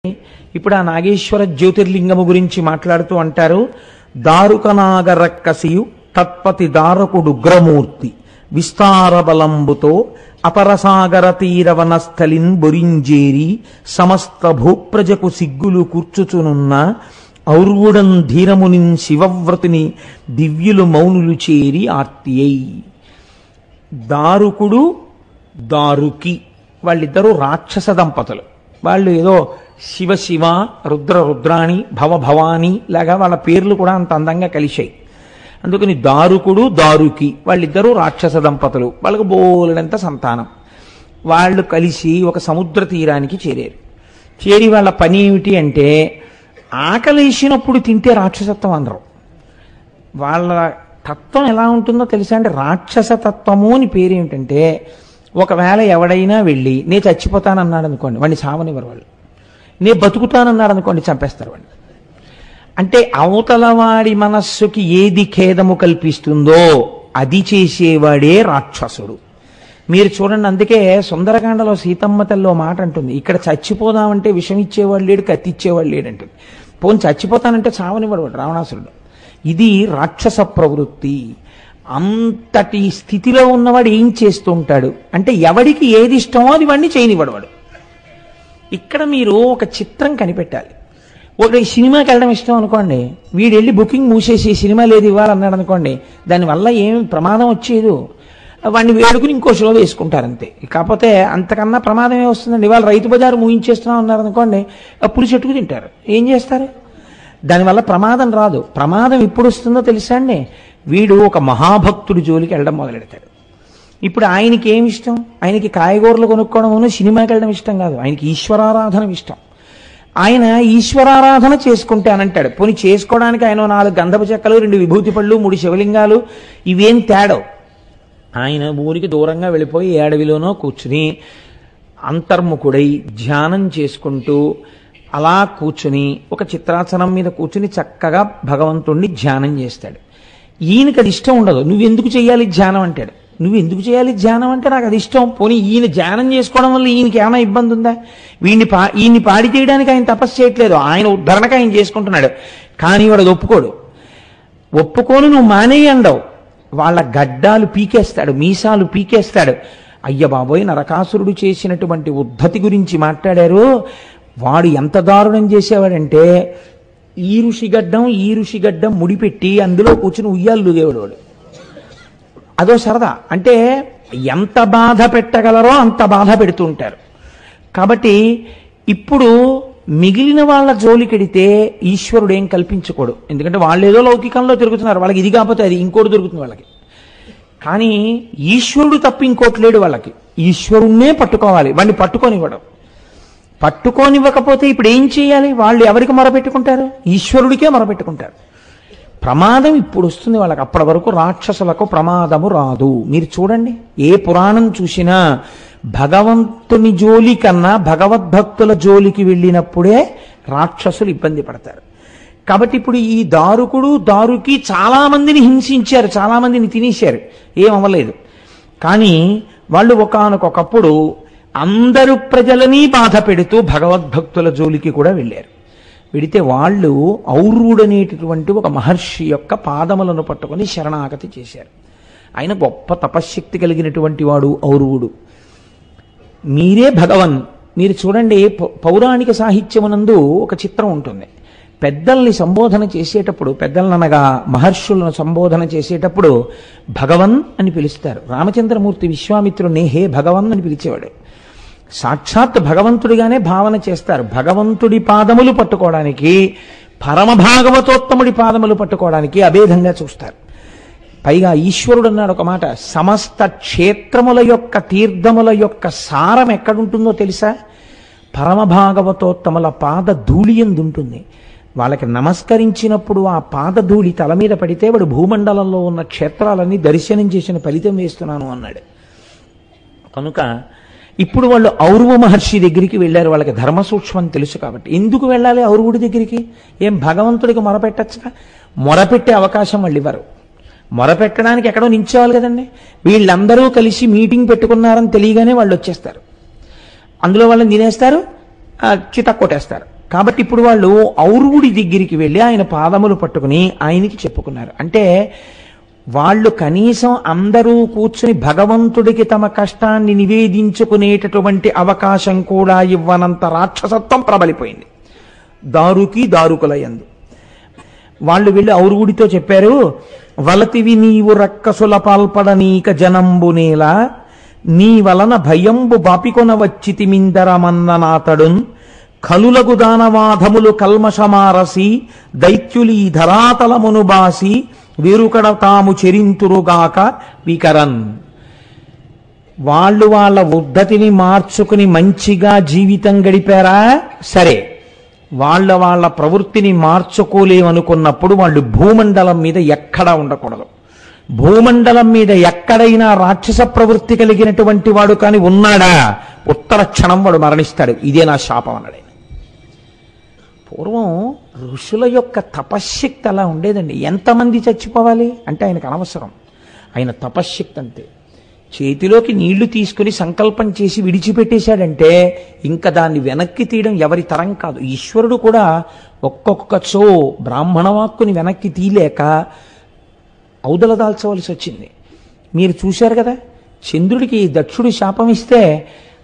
ఇప్పుడు ఆ నాగేశ్వర జ్యోతిర్లింగము గురించి మాట్లాడుతూ అంటారు, దారుకనాగరక్కసియు తత్పతి దారకుడుగ్రమూర్తి విస్తార బలంబుతో అపరసాగర తీరవనస్థలిన్ బొరింజేరి సమస్త భూప్రజకు సిగ్గులు కూర్చుచునున్న ఔర్వుడం ధీరమునిన్ శివవ్రతుని దివ్యులు మౌనులు చేరి ఆర్తియై. దారుకుడు దారుకి వాళ్ళిద్దరూ రాక్షస దంపతులు. వాళ్ళు ఏదో శివ శివ, రుద్ర రుద్రాణి, భవ భవాని లాగా వాళ్ళ పేర్లు కూడా అంత అందంగా కలిశాయి. అందుకని దారుకుడు దారుకి వాళ్ళిద్దరూ రాక్షస దంపతులు. వాళ్ళకు బోలెడంత సంతానం. వాళ్ళు కలిసి ఒక సముద్ర తీరానికి చేరారు. చేరి వాళ్ళ పని ఏమిటి అంటే, ఆకలేసినప్పుడు తింటే రాక్షసత్వం అనరు. వాళ్ళ తత్వం ఎలా ఉంటుందో తెలుసా అంటే, రాక్షస తత్వము అని పేరు ఏమిటంటే, ఒకవేళ ఎవడైనా వెళ్ళి నే చచ్చిపోతానన్నాడు అనుకోండి, వాడిని సావనివ్వరు వాళ్ళు. నే బతుకుతానన్నాడు అనుకోండి, చంపేస్తారు వాడిని. అంటే అవతలవాడి మనస్సుకి ఏది ఖేదము కల్పిస్తుందో అది చేసేవాడే రాక్షసుడు. మీరు చూడండి, అందుకే సుందరకాండలో సీతమ్మ తల్లి మాట అంటుంది, ఇక్కడ చచ్చిపోదామంటే విషం ఇచ్చేవాడు లేడు, కత్తి ఇచ్చేవాడు లేడంటుంది. పోని చచ్చిపోతానంటే చావనివ్వడు వాడు రావణాసురుడు. ఇది రాక్షస ప్రవృత్తి. అంతటి స్థితిలో ఉన్నవాడు ఏం చేస్తూ ఉంటాడు అంటే, ఎవడికి ఏది ఇష్టమో అది వాడిని చేయనివ్వడు వాడు. ఇక్కడ మీరు ఒక చిత్రం కనిపెట్టాలి. ఒక సినిమాకి వెళ్ళడం ఇష్టం అనుకోండి, వీడు వెళ్ళి బుకింగ్ మూసేసి సినిమా లేదు ఇవ్వాలన్నాడు అనుకోండి, దానివల్ల ఏమి ప్రమాదం వచ్చేదు, వాడిని వేడుకుని ఇంకో షో వేసుకుంటారంతే. కాకపోతే అంతకన్నా ప్రమాదం ఏమొస్తుందండి? ఇవాళ రైతు బజారు మూయించేస్తున్నాం అన్నారు అనుకోండి, అప్పుడు చెట్టుకు తింటారు. ఏం చేస్తారు? దానివల్ల ప్రమాదం రాదు. ప్రమాదం ఎప్పుడు వస్తుందో తెలుసా అండి? వీడు ఒక మహాభక్తుడి జోలికి వెళ్ళడం మొదలెడతాడు. ఇప్పుడు ఆయనకి ఏమి ఇష్టం? ఆయనకి కాయగూరలు కొనుక్కోవడం, సినిమాకి వెళ్ళడం ఇష్టం కాదు. ఆయనకి ఈశ్వరారాధన ఇష్టం. ఆయన ఈశ్వరారాధన చేసుకుంటానంటాడు. పోనీ చేసుకోవడానికి ఆయన 4 గంధపు చెక్కలు, 2 విభూతి పళ్ళు, 3 శివలింగాలు ఇవేం తేడో. ఆయన ఊరికి దూరంగా వెళ్ళిపోయి ఏడవిలోనో కూర్చుని అంతర్ముఖుడై ధ్యానం చేసుకుంటూ అలా కూర్చుని ఒక చిత్రాసనం మీద కూర్చుని చక్కగా భగవంతుణ్ణి ధ్యానం చేస్తాడు. ఈయనకి అది ఇష్టం ఉండదు. నువ్వెందుకు చేయాలి ధ్యానం అంటాడు. నువ్వెందుకు చేయాలి ధ్యానం అంటే, నాకు అది ఇష్టం. పోనీ ఈయన ధ్యానం చేసుకోవడం వల్ల ఈయనకి ఏమైనా ఇబ్బంది ఉందా? ఈయన్ని పాడి చేయడానికి ఆయన తపస్సు చేయట్లేదు, ఆయన ఉద్ధరణకు ఆయన చేసుకుంటున్నాడు. కానీ వాడు ఒప్పుకోడు. ఒప్పుకొని నువ్వు మానేయి అండవు. వాళ్ళ గడ్డాలు పీకేస్తాడు, మీసాలు పీకేస్తాడు. అయ్య బాబోయ్, నరకాసురుడు చేసినటువంటి ఉద్ధతి గురించి మాట్లాడారు. వాడు ఎంత దారుణం చేసేవాడంటే, ఈ ఋషిగడ్డం ముడిపెట్టి అందులో కూర్చుని ఉయ్యాలు లూగేవాడు వాడు. అదో సరదా. అంటే ఎంత బాధ పెట్టగలరో అంత బాధ పెడుతూ ఉంటారు. కాబట్టి ఇప్పుడు మిగిలిన వాళ్ళ జోలికెడితే ఈశ్వరుడు ఏం కల్పించకూడదు. ఎందుకంటే వాళ్ళు ఏదో లౌకికంలో తిరుగుతున్నారు, వాళ్ళకి ఇది కాకపోతే అది ఇంకోటి దొరుకుతుంది వాళ్ళకి. కానీ ఈశ్వరుడు తప్ప ఇంకోటి లేడు వాళ్ళకి. ఈశ్వరుణ్ణే పట్టుకోవాలి, వాడిని పట్టుకొనివ్వడం. పట్టుకోనివ్వకపోతే ఇప్పుడు ఏం చేయాలి? వాళ్ళు ఎవరికి మొరపెట్టుకుంటారు? ఈశ్వరుడికే మొరపెట్టుకుంటారు. ప్రమాదం ఇప్పుడు వస్తుంది వాళ్ళకి. అప్పటి వరకు రాక్షసులకు ప్రమాదము రాదు. మీరు చూడండి, ఏ పురాణం చూసినా భగవంతుని జోలి కన్నా భగవద్భక్తుల జోలికి వెళ్ళినప్పుడే రాక్షసులు ఇబ్బంది పడతారు. కాబట్టి ఇప్పుడు ఈ దారుకుడు దారుకి చాలా మందిని హింసించారు, చాలా మందిని తినేశారు, ఏమవ్వలేదు. కానీ వాళ్ళు ఒకానొకప్పుడు అందరు ప్రజలని బాధ పెడుతూ భగవద్భక్తుల జోలికి కూడా వెళ్ళారు. వెడితే వాళ్ళు ఔర్వుడనేటటువంటి ఒక మహర్షి యొక్క పాదములను పట్టుకొని శరణాగతి చేశారు. ఆయన గొప్ప తపశ్శక్తి కలిగినటువంటి వాడు ఔర్వుడు. మీరే భగవన్. మీరు చూడండి, పౌరాణిక సాహిత్యమునందు ఒక చిత్రం ఉంటుంది. పెద్దల్ని సంబోధన చేసేటప్పుడు, పెద్దలనగా మహర్షులను సంబోధన చేసేటప్పుడు భగవన్ అని పిలుస్తారు. రామచంద్రమూర్తి విశ్వామిత్రుడిని హే భగవన్ అని పిలిచేవాడు. సాక్షాత్ భగవంతుడిగానే భావన చేస్తారు. భగవంతుడి పాదములు పట్టుకోవడానికి, పరమభాగవతోత్తముడి పాదములు పట్టుకోవడానికి అభేదంగా చూస్తారు. పైగా ఈశ్వరుడు అన్నాడు ఒక మాట, సమస్త క్షేత్రముల యొక్క తీర్థముల యొక్క సారం ఎక్కడుంటుందో తెలుసా? పరమభాగవతోత్తముల పాద ధూళి యందు ఉంటుంది. వాళ్ళకి నమస్కరించినప్పుడు ఆ పాదధూళి తల మీద పడితే వాడు భూమండలంలో ఉన్న క్షేత్రాలన్నీ దర్శనం చేసిన ఫలితం వేస్తున్నాను అన్నాడు. కనుక ఇప్పుడు వాళ్ళు ఔర్వ మహర్షి దగ్గరికి వెళ్ళారు. వాళ్ళకి ధర్మ సూక్ష్మం తెలుసు కాబట్టి. ఎందుకు వెళ్ళాలి ఔర్వుడి దగ్గరికి? ఏం భగవంతుడికి మొరపెట్టచ్చుగా? మొరపెట్టే అవకాశం వాళ్ళు ఇవ్వరు. మొరపెట్టడానికి ఎక్కడో నించోవాలి కదండి. వీళ్ళందరూ కలిసి మీటింగ్ పెట్టుకున్నారని తెలియగానే వాళ్ళు వచ్చేస్తారు. అందులో వాళ్ళని తినేస్తారు, చిత కొట్టేస్తారు. కాబట్టి ఇప్పుడు వాళ్ళు ఔరుడి దగ్గరికి వెళ్ళి ఆయన పాదములు పట్టుకుని ఆయనకి చెప్పుకున్నారు. అంటే వాళ్ళు కనీసం అందరూ కూర్చుని భగవంతుడికి తమ కష్టాన్ని నివేదించుకునేటటువంటి అవకాశం కూడా ఇవ్వనంత రాక్షసత్వం ప్రబలిపోయింది దారుకుల యందు. వాళ్ళు వెళ్ళి ఔరుగుడితో చెప్పారు, వలతివి నీవు రక్కసుల పాల్పడనీక జనంబునేలా నీ వలన భయంబు బాపికొన వచ్చితిమిందరమన్ననాతడున్ కలులగు దానవాధములు కల్మషమారసి దైత్యులీ ధరాతలమును బాసి వీరుకడ తాము చెరింతురుగాక వికరన్. వాళ్ళు వాళ్ళ ఉద్ధతిని మార్చుకుని మంచిగా జీవితం గడిపారా సరే, వాళ్ళ ప్రవృత్తిని మార్చుకోలేమనుకున్నప్పుడు వాళ్ళు భూమండలం మీద ఎక్కడా ఉండకూడదు. భూమండలం మీద ఎక్కడైనా రాక్షస ప్రవృత్తి కలిగినటువంటి వాడు కానీ ఉన్నాడా ఉత్తర క్షణం వాడు మరణిస్తాడు. ఇదే నా శాపం అన్నాడు. పూర్వం ఋషుల యొక్క తపశ్శక్తి అలా ఉండేదండి. ఎంతమంది చచ్చిపోవాలి అంటే ఆయనకు అనవసరం, ఆయన తపశ్శక్తి అంతే. చేతిలోకి నీళ్లు తీసుకుని సంకల్పం చేసి విడిచిపెట్టేశాడంటే ఇంకా దాన్ని వెనక్కి తీయడం ఎవరి తరం కాదు. ఈశ్వరుడు కూడా ఒక్కొక్కచో బ్రాహ్మణ వాక్కుని వెనక్కి తీయలేక ఔదల దాల్చవలసి వచ్చింది. మీరు చూశారు కదా, చంద్రుడికి దక్షుడు శాపం ఇస్తే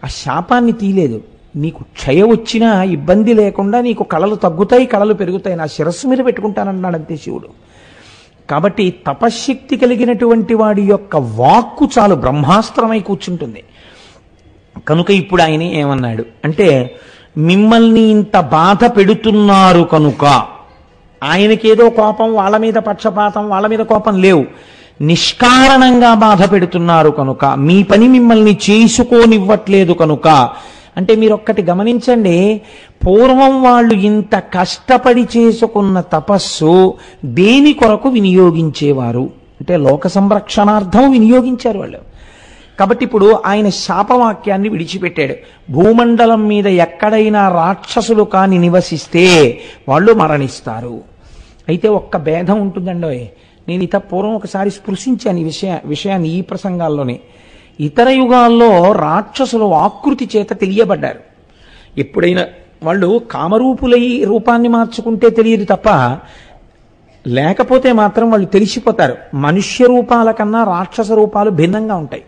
ఆ శాపాన్ని తీయలేదు. నీకు క్షయ వచ్చినా ఇబ్బంది లేకుండా నీకు కళలు తగ్గుతాయి, కళలు పెరుగుతాయి, నా శిరస్సు మీద పెట్టుకుంటానన్నాడు అంతే శివుడు. కాబట్టి తపశ్శక్తి కలిగినటువంటి వాడి యొక్క వాక్కు చాలు బ్రహ్మాస్త్రమై కూర్చుంటుంది. కనుక ఇప్పుడు ఆయన ఏమన్నాడు అంటే, మిమ్మల్ని ఇంత బాధ పెడుతున్నారు కనుక, ఆయనకేదో కోపం, వాళ్ళ మీద పక్షపాతం, వాళ్ళ మీద కోపం లేవు, నిష్కారణంగా బాధ పెడుతున్నారు కనుక, మీ పని మిమ్మల్ని చేసుకోనివ్వట్లేదు కనుక. అంటే మీరు ఒక్కటి గమనించండి, పూర్వం వాళ్ళు ఇంత కష్టపడి చేసుకున్న తపస్సు దేని కొరకు వినియోగించేవారు అంటే లోక సంరక్షణార్థం వినియోగించారు వాళ్ళు. కాబట్టి ఇప్పుడు ఆయన శాపవాక్యాన్ని విడిచిపెట్టాడు. భూమండలం మీద ఎక్కడైనా రాక్షసులు కాని నివసిస్తే వాళ్ళు మరణిస్తారు. అయితే ఒక్క భేదం ఉంటుందండి. నేను ఇత పూర్వం ఒకసారి స్పృశించాను ఈ విషయాన్ని ఈ ప్రసంగాల్లోనే. ఇతర యుగాల్లో రాక్షసులు ఆకృతి చేత తెలియబడ్డారు. ఎప్పుడైనా వాళ్ళు కామరూపులై రూపాన్ని మార్చుకుంటే తెలియదు తప్ప, లేకపోతే మాత్రం వాళ్ళు తెలిసిపోతారు. మనుష్య రూపాల కన్నా రాక్షస రూపాలు భిన్నంగా ఉంటాయి.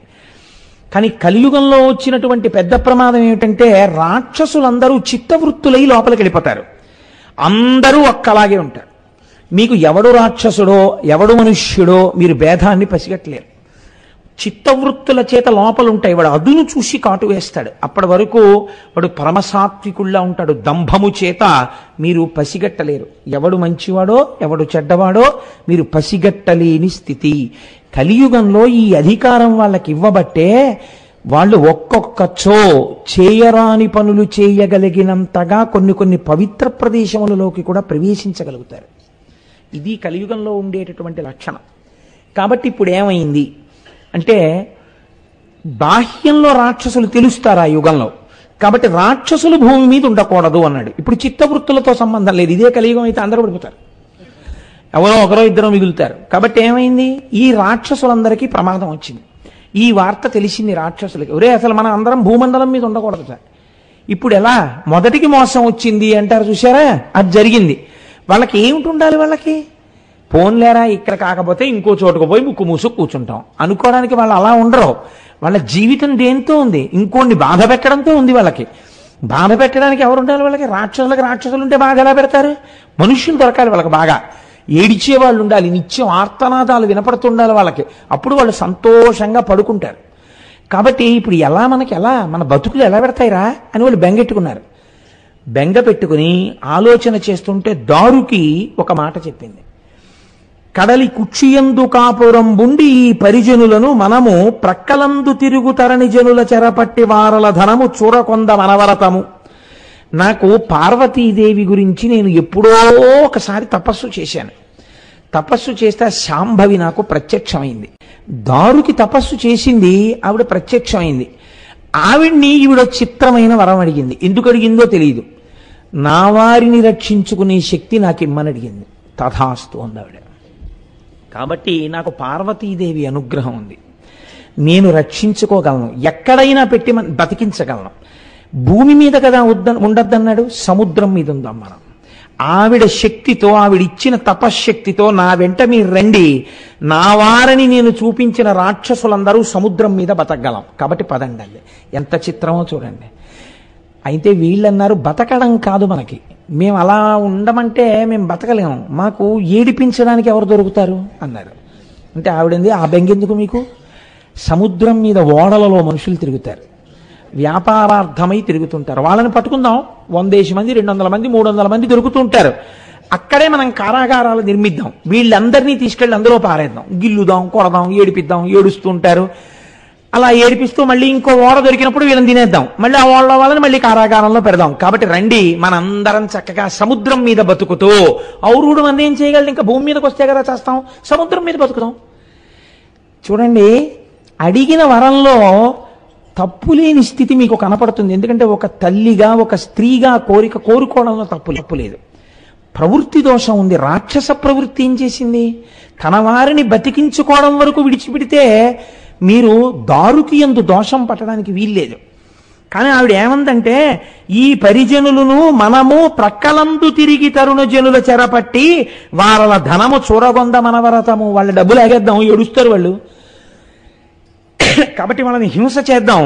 కానీ కలియుగంలో వచ్చినటువంటి పెద్ద ప్రమాదం ఏమిటంటే, రాక్షసులందరూ చిత్తవృత్తులై లోపలికి వెళ్ళిపోతారు. అందరూ ఒక్కలాగే ఉంటారు. మీకు ఎవడు రాక్షసుడో ఎవడు మనుష్యుడో మీరు భేదాన్ని పసిగట్టలేరు. చిత్తవృత్తుల చేత లోపలుంటాయి. వాడు అదును చూసి కాటు వేస్తాడు. అప్పటి వరకు వాడు పరమసాత్వికుల్లా ఉంటాడు. దంభము చేత మీరు పసిగట్టలేరు. ఎవడు మంచివాడో ఎవడు చెడ్డవాడో మీరు పసిగట్టలేని స్థితి. కలియుగంలో ఈ అధికారం వాళ్ళకి ఇవ్వబట్టే వాళ్ళు ఒక్కొక్కచో చేయరాని పనులు చేయగలిగినంతగా కొన్ని పవిత్ర ప్రదేశములలోకి కూడా ప్రవేశించగలుగుతారు. ఇది కలియుగంలో ఉండేటటువంటి లక్షణం. కాబట్టి ఇప్పుడు ఏమైంది అంటే, బాహ్యంలో రాక్షసులు తెలుస్తారు ఆ యుగంలో. కాబట్టి రాక్షసులు భూమి మీద ఉండకూడదు అన్నాడు. ఇప్పుడు చిత్తవృత్తులతో సంబంధం లేదు. ఇదే కలియుగం అయితే అందరూ పడిపోతారు, ఎవరో ఒకరో ఇద్దరో మిగులుతారు. కాబట్టి ఏమైంది, ఈ రాక్షసులందరికీ ప్రమాదం వచ్చింది. ఈ వార్త తెలిసింది రాక్షసులకి. ఒరే అసలు మనం అందరం భూమండలం మీద ఉండకూడదు సార్. ఇప్పుడు ఎలా మొదటికి మోసం వచ్చింది అంటారు చూసారా, అది జరిగింది. వాళ్ళకి ఏమిటి ఉండాలి, వాళ్ళకి పోన్లేరా ఇక్కడ కాకపోతే ఇంకో చోటుకు పోయి ముక్కు మూసు కూర్చుంటాం అనుకోవడానికి వాళ్ళు అలా ఉండరు. వాళ్ళ జీవితం దేంతో ఉంది, ఇంకోన్ని బాధ పెట్టడంతో ఉంది. వాళ్ళకి బాధ పెట్టడానికి ఎవరు ఉండాలి, వాళ్ళకి రాక్షసులు ఉంటే బాధ ఎలా పెడతారు? మనుష్యులు దొరకాలి వాళ్ళకి, బాగా ఏడిచే వాళ్ళు ఉండాలి, నిత్యం ఆర్తనాదాలు వినపడుతుండాలి వాళ్ళకి. అప్పుడు వాళ్ళు సంతోషంగా పడుకుంటారు. కాబట్టి ఇప్పుడు మనకి మన బతుకులు ఎలా పెడతాయిరా అని వాళ్ళు బెంగెట్టుకున్నారు. బెంగ పెట్టుకుని ఆలోచన చేస్తుంటే దారుకి ఒక మాట చెప్పింది. కడలి కుక్షియందు కాపురంబుండి ఈ పరిజనులను మనము ప్రక్కలందు తిరుగుతరణి జనుల చెరపట్టి వారల ధనము చూరకొంద మనవరతము. నాకు పార్వతీదేవి గురించి నేను ఎప్పుడో ఒకసారి తపస్సు చేశాను. తపస్సు చేస్తే శాంభవి నాకు ప్రత్యక్షమైంది. దారుకి తపస్సు చేసింది, ఆవిడ ప్రత్యక్షమైంది. ఆవిడ్ని ఈవిడ చిత్రమైన వరం అడిగింది. ఎందుకు అడిగిందో తెలియదు. నా వారిని రక్షించుకునే శక్తి నాకు ఇమ్మని అడిగింది. తథాస్తు అందావిడ. కాబట్టి నాకు పార్వతీదేవి అనుగ్రహం ఉంది, నేను రక్షించుకోగలను, ఎక్కడైనా పెట్టి బతికించగలను. భూమి మీద కదా ఉండద్దన్నాడు, సముద్రం మీద ఉందాం మనం. ఆవిడ శక్తితో, ఆవిడిచ్చిన తపశ్శక్తితో నా వెంట మీరు రండి, నా వారిని నేను చూపించిన రాక్షసులందరూ సముద్రం మీద బతకగలం, కాబట్టి పదండి అండి. ఎంత చిత్రమో చూడండి. అయితే వీళ్ళన్నారు బతకడం కాదు మనకి, మేము అలా ఉండమంటే మేము బతకలేము, మాకు ఏడిపించడానికి ఎవరు దొరుకుతారు అన్నారు. అంటే ఆవిడంది, ఆ బెంగెందుకు మీకు, సముద్రం మీద ఓడలలో మనుషులు తిరుగుతారు, వ్యాపారార్థమై తిరుగుతుంటారు, వాళ్ళని పట్టుకుందాం. 100 మంది 200 మంది 300 మంది దొరుకుతుంటారు, అక్కడే మనం కారాగారాలు నిర్మిద్దాం, వీళ్ళందరినీ తీసుకెళ్ళి అందులో పారేద్దాం, గిల్లుదాం, కొడదాం, ఏడిపిద్దాం, ఏడుస్తుంటారు. అలా ఏడిపిస్తూ మళ్ళీ ఇంకో ఓడ దొరికినప్పుడు వీళ్ళని తినేద్దాం, మళ్ళీ ఆ ఓడ వాళ్ళని మళ్ళీ కారాగారంలో పెడదాం. కాబట్టి రండి మనందరం చక్కగా సముద్రం మీద బతుకుతూ, ఔరుడు మన ఏం చేయగలడు, ఇంకా భూమి మీదకి వస్తే కదా చేస్తాం, సముద్రం మీద బతుకుతాం. చూడండి, అడిగిన వరంలో తప్పులేని స్థితి మీకు కనపడుతుంది. ఎందుకంటే ఒక తల్లిగా, ఒక స్త్రీగా కోరుకోవడంలో తప్పు లేదు. ప్రవృత్తి దోషం ఉంది. రాక్షస ప్రవృత్తి ఏం చేసింది, తన వారిని బతికించుకోవడం వరకు విడిచిపెడితే మీరు దారుకి యందు దోషం పట్టడానికి వీల్లేదు. కానీ ఆవిడ ఏమందంటే, ఈ పరిజనులను మనము ప్రక్కలందు తిరిగి తరుణ జనుల చెరపట్టి వాళ్ళ ధనము చూరగొంద మనవరతము, వాళ్ళ డబ్బులు ఎగేద్దాం, ఏడుస్తారు వాళ్ళు, కాబట్టి వాళ్ళని హింస చేద్దాం,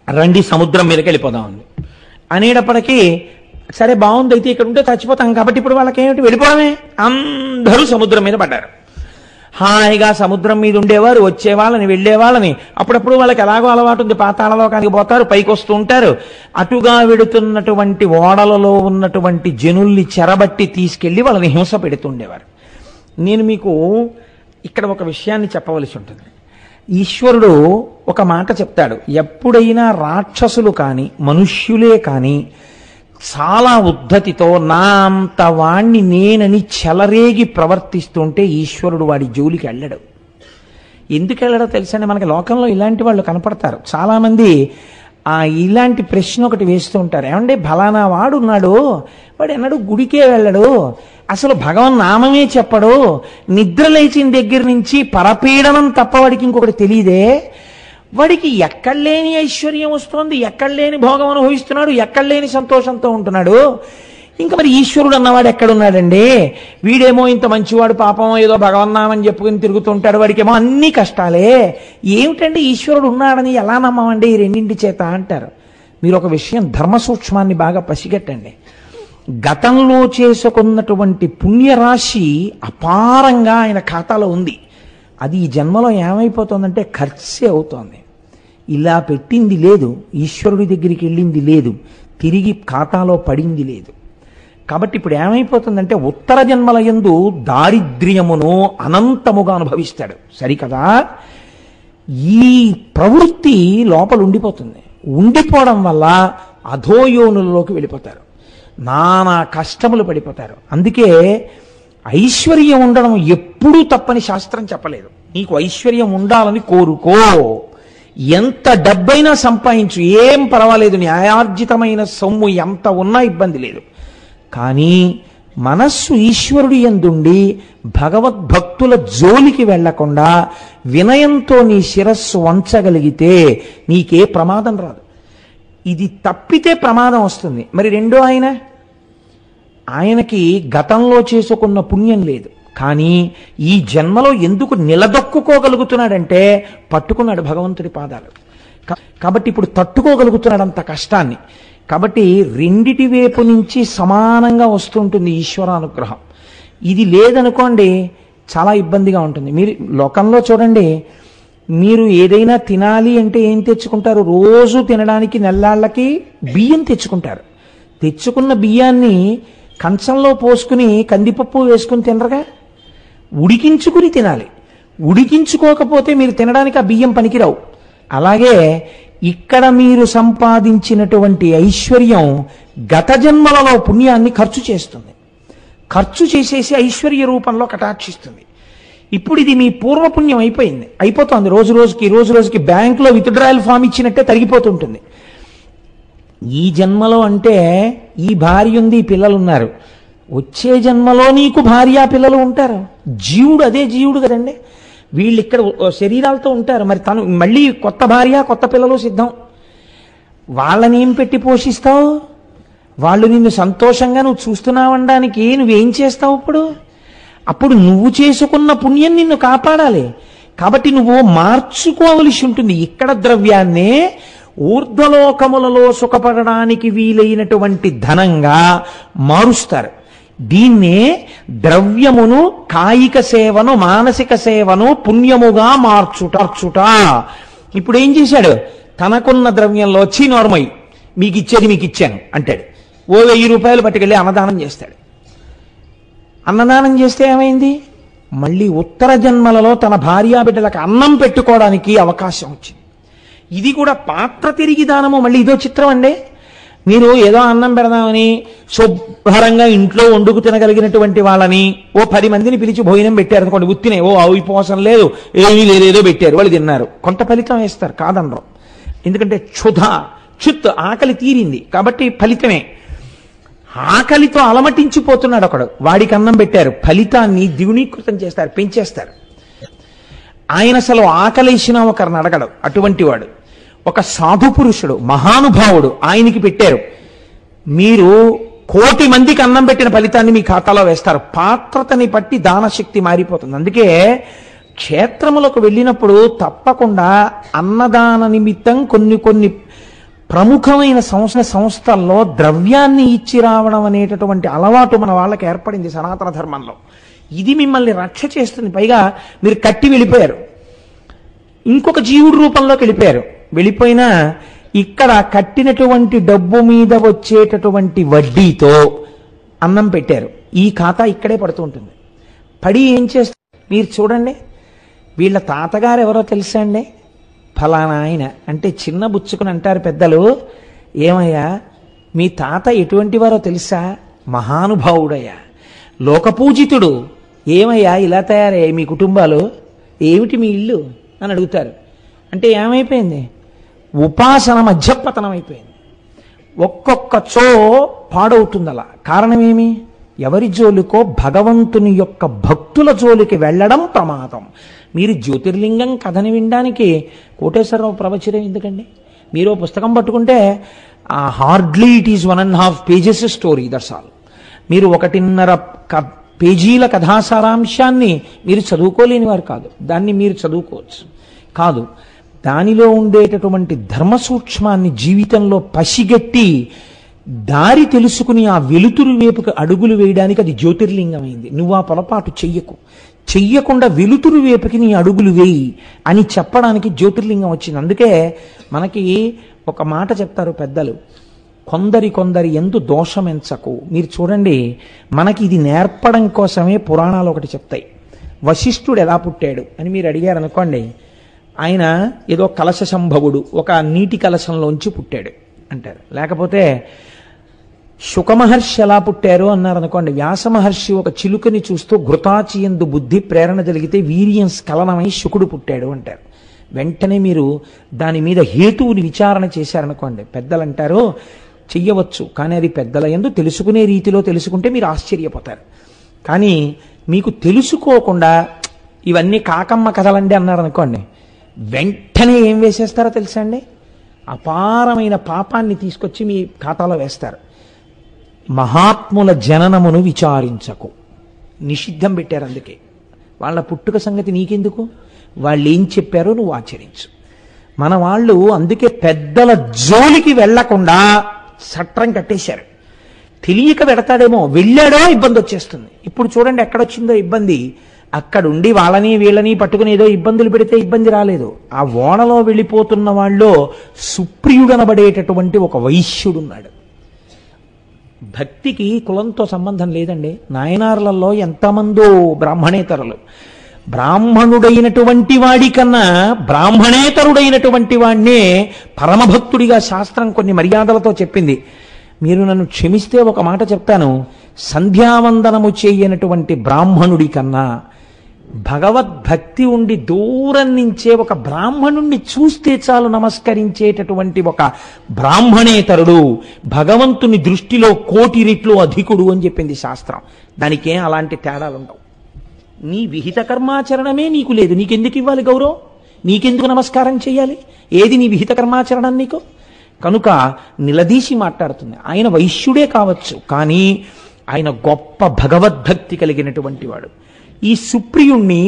రండి సముద్రం మీదకి వెళ్ళిపోదాం అండి అనేటప్పటికీ, సరే బాగుంది, అయితే ఇక్కడ ఉంటే చచ్చిపోతాం, కాబట్టి ఇప్పుడు వాళ్ళకి ఏమిటి, వెళ్ళిపోవడమే. అందరూ సముద్రం మీద పడ్డారు. హాయిగా సముద్రం మీద ఉండేవారు, వచ్చేవాళ్ళని వెళ్ళేవాళ్ళని, అప్పుడప్పుడు వాళ్ళకి ఎలాగో అలవాటు ఉంది, పాతాళలోకానికి పోతారు, పైకి వస్తూ ఉంటారు. అటుగా వెడుతున్నటువంటి ఓడలలో ఉన్నటువంటి జనుల్ని చెరబట్టి తీసుకెళ్లి వాళ్ళని హింస పెడుతుండేవారు. నేను మీకు ఇక్కడ ఒక విషయాన్ని చెప్పవలసి ఉంటుంది. ఈశ్వరుడు ఒక మాట చెప్తాడు, ఎప్పుడైనా రాక్షసులు కాని మనుష్యులే కాని చాలా ఉద్ధతితో నా అంత వాణ్ణి నేనని చెలరేగి ప్రవర్తిస్తుంటే ఈశ్వరుడు వాడి జోలికి వెళ్ళడు. ఎందుకు వెళ్ళడో తెలుసండి, మనకి లోకంలో ఇలాంటి వాళ్ళు కనపడతారు చాలామంది. ఇలాంటి ప్రశ్న ఒకటి వేస్తూ ఉంటారు, ఏమంటే ఫలానా వాడు ఉన్నాడు, వాడు ఎన్నడూ గుడికే వెళ్ళడు, అసలు భగవన్ నామమే చెప్పడు, నిద్ర లేచిన దగ్గర నుంచి పరపీడనం తప్ప వాడికి ఇంకొకటి తెలియదే, వాడికి ఎక్కడలేని ఐశ్వర్యం వస్తోంది, ఎక్కడలేని భోగం అనుభవిస్తున్నాడు, ఎక్కడలేని సంతోషంతో ఉంటున్నాడు, ఇంకా మరి ఈశ్వరుడు అన్నవాడు ఎక్కడున్నాడండి, వీడేమో ఇంత మంచివాడు, పాపం ఏదో భగవన్నామని చెప్పుకుని తిరుగుతుంటాడు, వాడికేమో అన్ని కష్టాలే, ఏమిటండి ఈశ్వరుడు ఉన్నాడని ఎలా నమ్మమండి ఈ రెండింటి చేత అంటారు. మీరు ఒక విషయం, ధర్మ సూక్ష్మాన్ని బాగా పసిగట్టండి. గతంలో చేసుకున్నటువంటి పుణ్యరాశి అపారంగా ఆయన ఖాతాలో ఉంది, అది ఈ జన్మలో ఏమైపోతుందంటే ఖర్చే అవుతోంది. ఇలా పెట్టింది లేదు, ఈశ్వరుడి దగ్గరికి వెళ్ళింది లేదు, తిరిగి ఖాతాలో పడింది లేదు. కాబట్టి ఇప్పుడు ఏమైపోతుందంటే ఉత్తర జన్మల యందు దారిద్ర్యమును అనంతముగా అనుభవిస్తాడు, సరికదా. ఈ ప్రవృత్తి లోపల ఉండిపోతుంది, ఉండిపోవడం వల్ల అధోయోనులలోకి వెళ్ళిపోతారు, నానా కష్టములు పడిపోతారు. అందుకే ఐశ్వర్యం ఉండడం ఎప్పుడూ తప్పని శాస్త్రం చెప్పలేదు. నీకు ఐశ్వర్యం ఉండాలని కోరుకో, ఎంత డబ్బైనా సంపాదించు, ఏం పర్వాలేదు, న్యాయార్జితమైన సొమ్ము ఎంత ఉన్నా ఇబ్బంది లేదు. కానీ మనస్సు ఈశ్వరుడి యందుండి భగవద్భక్తుల జోలికి వెళ్లకుండా వినయంతో నీ శిరస్సు వంచగలిగితే నీకే ప్రమాదం రాదు. ఇది తప్పితే ప్రమాదం వస్తుంది. మరి రెండో ఆయనకి గతంలో చేసుకున్న పుణ్యం లేదు, కానీ ఈ జన్మలో ఎందుకు నిలదొక్కుకోగలుగుతున్నాడంటే పట్టుకున్నాడు భగవంతుడి పాదాలు, కాబట్టి ఇప్పుడు తట్టుకోగలుగుతున్నాడు అంత కష్టాన్ని. కాబట్టి రెండిటి వైపు నుంచి సమానంగా వస్తుంటుంది ఈశ్వరానుగ్రహం. ఇది లేదనుకోండి చాలా ఇబ్బందిగా ఉంటుంది. మీరు లోకంలో చూడండి, మీరు ఏదైనా తినాలి అంటే ఏం తెచ్చుకుంటారు, రోజు తినడానికి నెల్లాళ్ళకి బియ్యం తెచ్చుకుంటారు. తెచ్చుకున్న బియ్యాన్ని కంచంలో పోసుకుని కందిపప్పు వేసుకుని తినరుగా, ఉడికించుకుని తినాలి. ఉడికించుకోకపోతే మీరు తినడానికి ఆ బియ్యం పనికిరావు. అలాగే ఇక్కడ మీరు సంపాదించినటువంటి ఐశ్వర్యం గత జన్మలలో పుణ్యాన్ని ఖర్చు చేస్తుంది, ఖర్చు చేసేసి ఐశ్వర్య రూపంలో కటాక్షిస్తుంది. ఇప్పుడు ఇది మీ పూర్వపుణ్యం అయిపోతుంది, రోజు రోజుకి బ్యాంకులో విత్డ్రాయల్ ఫామ్ ఇచ్చినట్టే తరిగిపోతుంటుంది. ఈ జన్మలో అంటే ఈ భార్య ఉంది, పిల్లలు ఉన్నారు, వచ్చే జన్మలో నీకు భార్య పిల్లలు ఉంటారు. జీవుడు అదే జీవుడు కదండి, వీళ్ళు ఇక్కడ శరీరాలతో ఉంటారు, మరి తను మళ్ళీ కొత్త భార్య కొత్త పిల్లలు సిద్ధం. వాళ్ళని ఏం పెట్టి పోషిస్తావు? వాళ్ళు నిన్ను సంతోషంగా నువ్వు చూస్తున్నావనడానికి నువ్వేం చేస్తావు? అప్పుడు నువ్వు చేసుకున్న పుణ్యం నిన్ను కాపాడాలి. కాబట్టి నువ్వు మార్చుకోవలసి ఉంటుంది. ఇక్కడ ద్రవ్యాన్నే ఊర్ధ్వలోకములలో సుఖపడడానికి వీలైనటువంటి ధనంగా మారుస్తారు. దీన్నే ద్రవ్యమును కాయిక సేవను మానసిక సేవను పుణ్యముగా మార్చుట. ఇప్పుడు ఏం చేశాడు? తనకున్న ద్రవ్యంలో వచ్చి నోర్మయ్యి మీకు ఇచ్చేది మీకు ఇచ్చాను అంటాడు. ఓ 1000 రూపాయలు పట్టుకెళ్ళి అన్నదానం చేస్తాడు. అన్నదానం చేస్తే ఏమైంది? మళ్ళీ ఉత్తర జన్మలలో తన భార్యాబిడ్డలకు అన్నం పెట్టుకోవడానికి అవకాశం వచ్చింది. ఇది కూడా పాత్ర తిరిగి దానము. మళ్ళీ ఇదో చిత్రం అండి. మీరు ఏదో అన్నం పెడదామని శుభ్రంగా ఇంట్లో వండుకు తినగలిగినటువంటి వాళ్ళని ఓ 10 మందిని పిలిచి భోజనం పెట్టారు అనుకోండి. ఉత్తినే ఓ అవిపోసం లేదు, ఏమీ లేదు, ఏదో పెట్టారు, వాళ్ళు తిన్నారు. కొంత ఫలితం వేస్తారు, కాదనరు. ఎందుకంటే క్షుత్ ఆకలి తీరింది కాబట్టి ఫలితమే. ఆకలితో అలమటించిపోతున్నాడు ఒకడు, వాడికి అన్నం పెట్టారు, ఫలితాన్ని ద్విగుణీకృతం చేస్తారు, పెంచేస్తారు. ఆయన అసలు ఆకలేసినా ఒకరిని అడగడు, అటువంటి వాడు. ఒక సాధు పురుషుడు మహానుభావుడు, ఆయనకి పెట్టారు. మీరు 1,000,000 మందికి అన్నం పెట్టిన ఫలితాన్ని మీ ఖాతాలో వేస్తారు. పాత్రతని బట్టి దానశక్తి మారిపోతుంది. అందుకే క్షేత్రములకు వెళ్ళినప్పుడు తప్పకుండా అన్నదాన నిమిత్తం కొన్ని ప్రముఖమైన సంస్థల్లో ద్రవ్యాన్ని ఇచ్చి రావడం అనేటటువంటి అలవాటు మన వాళ్ళకి ఏర్పడింది సనాతన ధర్మంలో. ఇది మిమ్మల్ని రక్ష చేస్తుంది. పైగా మీరు కట్టి వెళ్ళిపోయారు, ఇంకొక జీవుడి రూపంలోకి వెళ్ళిపోయారు. వెళ్ళిపోయినా ఇక్కడ కట్టినటువంటి డబ్బు మీద వచ్చేటటువంటి వడ్డీతో అన్నం పెట్టారు. ఈ ఖాతా ఇక్కడే పడుతూ ఉంటుంది. పడి ఏం చేస్తారు మీరు చూడండి. వీళ్ళ తాతగారు ఎవరో తెలుసా అండి? ఫలానా ఆయన అంటే చిన్న బుచ్చుకుని అంటారు పెద్దలు. ఏమయ్యా మీ తాత ఎటువంటి వారో తెలుసా? మహానుభావుడయ్యా, లోకపూజితుడు. ఏమయ్యా ఇలా తయారయ్యాయి మీ కుటుంబాలు, ఏమిటి మీ ఇల్లు అని అడుగుతారు. అంటే ఏమైపోయింది? ఉపాసన మధ్యపతనం అయిపోయింది. ఒక్కొక్కచో పాడవుతుంది. అలా కారణమేమి? ఎవరి జోలికో భగవంతుని యొక్క భక్తుల జోలికి వెళ్ళడం ప్రమాదం. మీరు జ్యోతిర్లింగం కథని వినడానికి కోటేశ్వరరావు ప్రవచనం ఎందుకండి? మీరు పుస్తకం పట్టుకుంటే hardly it is 1.5 pages story, that's all. మీరు 1.5 పేజీల కథాసారాంశాన్ని మీరు చదువుకోలేని వారు కాదు. దాన్ని మీరు చదువుకోవచ్చు కాదు. దానిలో ఉండేటటువంటి ధర్మ సూక్ష్మాన్ని జీవితంలో పసిగట్టి దారి తెలుసుకుని ఆ వెలుతురు వైపుకి అడుగులు వేయడానికి అది జ్యోతిర్లింగమైంది. నువ్వు ఆ పొరపాటు చెయ్యకుండా వెలుతురు వైపుకి నీ అడుగులు వేయి అని చెప్పడానికి జ్యోతిర్లింగం వచ్చింది. అందుకే మనకి ఒక మాట చెప్తారు పెద్దలు, కొందరి ఎందు దోషమెంచకు. మీరు చూడండి, మనకి ఇది నేర్పడం కోసమే పురాణాలు ఒకటి చెప్తాయి. వశిష్ఠుడు ఎలా పుట్టాడు అని మీరు అడిగారు అనుకోండి, ఆయన ఏదో కలశ సంభవుడు, ఒక నీటి కలశంలోంచి పుట్టాడు అంటారు. లేకపోతే శుకమహర్షి ఎలా పుట్టారు అన్నారు అనుకోండి, వ్యాస మహర్షి ఒక చిలుకని చూస్తూ ఘృతాచియందు బుద్ధి ప్రేరణ జరిగితే వీర్యం స్ఖలనమై శుకుడు పుట్టాడు అంటారు. వెంటనే మీరు దాని మీద హేతువుని విచారణ చేశారనుకోండి, పెద్దలు అంటారు చెయ్యవచ్చు, కానీ అది పెద్దల యందు తెలుసుకునే రీతిలో తెలుసుకుంటే మీరు ఆశ్చర్యపోతారు. కానీ మీకు తెలుసుకోకుండా ఇవన్నీ కాకమ్మ కథలండి అన్నారు అనుకోండి, వెంటనే ఏం వేసేస్తారో తెలుసా అండి? అపారమైన పాపాన్ని తీసుకొచ్చి మీ ఖాతాలో వేస్తారు. మహాత్ముల జననమును విచారించకు, నిషిద్ధం పెట్టారు. అందుకే వాళ్ళ పుట్టుక సంగతి నీకెందుకు, వాళ్ళు ఏం చెప్పారో నువ్వు ఆచరించు. మన వాళ్ళు అందుకే పెద్దల జోలికి వెళ్లకుండా చట్టం కట్టేశారు. తెలియక పెడతాడేమో, వెళ్ళాడో ఇబ్బంది వచ్చేస్తుంది. ఇప్పుడు చూడండి ఎక్కడొచ్చిందో ఇబ్బంది. అక్కడుండి వాళ్ళని వీళ్ళని పట్టుకుని ఏదో ఇబ్బందులు పెడితే ఇబ్బంది రాలేదు. ఆ ఓడలో వెళ్ళిపోతున్న వాళ్ళు సుప్రియుడనబడేటటువంటి ఒక వైశ్యుడున్నాడు. భక్తికి కులంతో సంబంధం లేదండి. నాయనార్లలో ఎంతమందో బ్రాహ్మణేతరులు. బ్రాహ్మణుడైనటువంటి వాడికన్నా బ్రాహ్మణేతరుడైనటువంటి వాడినే పరమభక్తుడిగా శాస్త్రం కొన్ని మర్యాదలతో చెప్పింది. మీరు నన్ను క్షమిస్తే ఒక మాట చెప్తాను, సంధ్యావందనము చేయనటువంటి బ్రాహ్మణుడి కన్నా భగవద్భక్తి ఉండి దూరం నుంచే ఒక బ్రాహ్మణుణ్ణి చూస్తే చాలు నమస్కరించేటటువంటి ఒక బ్రాహ్మణేతరుడు భగవంతుని దృష్టిలో 1,000,000 రెట్లు అధికుడు అని చెప్పింది శాస్త్రం. దానికేం అలాంటి తేడాలు ఉండవు. నీ విహిత కర్మాచరణమే నీకు లేదు, నీకెందుకు ఇవ్వాలి గౌరవం? నీకెందుకు నమస్కారం చేయాలి? ఏది నీ విహిత కర్మాచరణం నీకు? కనుక నిలదీసి మాట్లాడుతుంది. ఆయన వైశ్యుడే కావచ్చు, కానీ ఆయన గొప్ప భగవద్భక్తి కలిగినటువంటి వాడు. ఈ సుప్రియుణ్ణి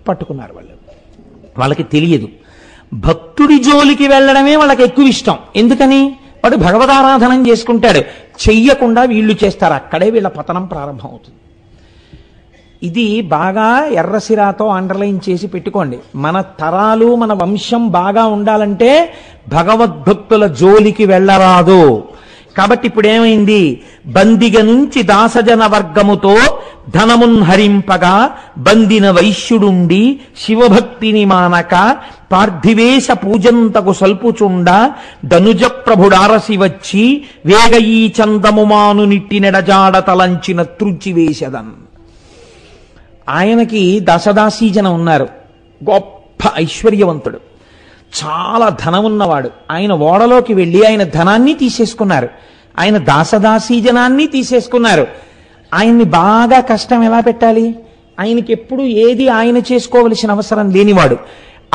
పట్టుకున్నారు వాళ్ళకి తెలియదు. భక్తుడి జోలికి వెళ్ళడమే వాళ్ళకి ఎక్కువ ఇష్టం. ఎందుకని? వాడు భగవదారాధనం చేసుకుంటాడు, చెయ్యకుండా వీళ్ళు చేస్తారు, అక్కడే వీళ్ళ పతనం ప్రారంభం అవుతుంది. ఇది బాగా ఎర్రసిరాతో అండర్లైన్ చేసి పెట్టుకోండి. మన తరాలు మన వంశం బాగా ఉండాలంటే భగవద్భక్తుల జోలికి వెళ్ళరాదు. కాబట్టి ఇప్పుడు ఏమైంది? బందిగ నుంచి దాసజన వర్గముతో ధనమున్ హరింపగా బందిన వైశ్యుడుండి శివభక్తిని మానక పార్థివేశ పూజంతకు సల్పుచుండ ధనుజ ప్రభుడారసి వచ్చి వేగ ఈ చందముమాను నిట్టి నెడజాడ తలంచిన త్రుంచివేశదన్. ఆయనకి దశదాసీజనం ఉన్నారు. గొప్ప ఐశ్వర్యవంతుడు, చాలా ధనం ఉన్నవాడు. ఆయన ఓడలోకి వెళ్ళి ఆయన ధనాన్ని తీసేసుకున్నారు, ఆయన దాసదాసీజనాన్ని తీసేసుకున్నారు. ఆయన్ని బాగా కష్టం ఎలా పెట్టాలి? ఆయనకి ఎప్పుడు ఏది ఆయన చేసుకోవలసిన అవసరం లేనివాడు.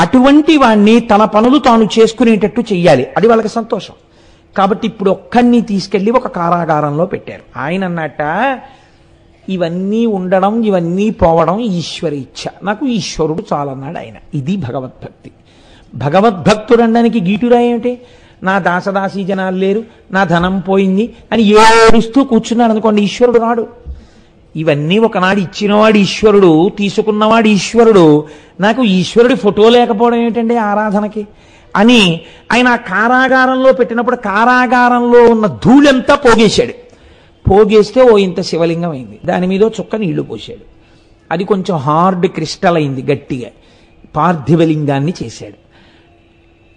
అటువంటి వాణ్ణి తన పనులు తాను చేసుకునేటట్టు చెయ్యాలి, అది వాళ్ళకి సంతోషం. కాబట్టి ఇప్పుడు ఒక్కడిని తీసుకెళ్లి ఒక కారాగారంలో పెట్టారు. ఆయన అన్నట్ట, ఇవన్నీ ఉండడం ఇవన్నీ పోవడం ఈశ్వర ఇచ్ఛ, నాకు ఈశ్వరుడు చాలన్నాడు ఆయన. ఇది భగవద్భక్తి. భగవద్భక్తుడు అనడానికి గీటురా ఏమిటి? నా దాసదాసీ జనాలు లేరు, నా ధనం పోయింది అని ఏడుస్తూ కూర్చున్నాడు అనుకోండి, ఈశ్వరుడు రాడు. ఇవన్నీ ఒకనాడు ఇచ్చినవాడు ఈశ్వరుడు, తీసుకున్నవాడు ఈశ్వరుడు. నాకు ఈశ్వరుడి ఫోటో లేకపోవడం ఏమిటండి ఆరాధనకి అని ఆయన కారాగారంలో పెట్టినప్పుడు కారాగారంలో ఉన్న ధూళంతా పోగేశాడు. పోగేస్తే ఓ ఇంత శివలింగం అయింది, దాని మీద చుక్క నీళ్లు పోశాడు. అది కొంచెం హార్డ్ క్రిస్టల్ అయింది, గట్టిగా పార్థివలింగాన్ని చేశాడు.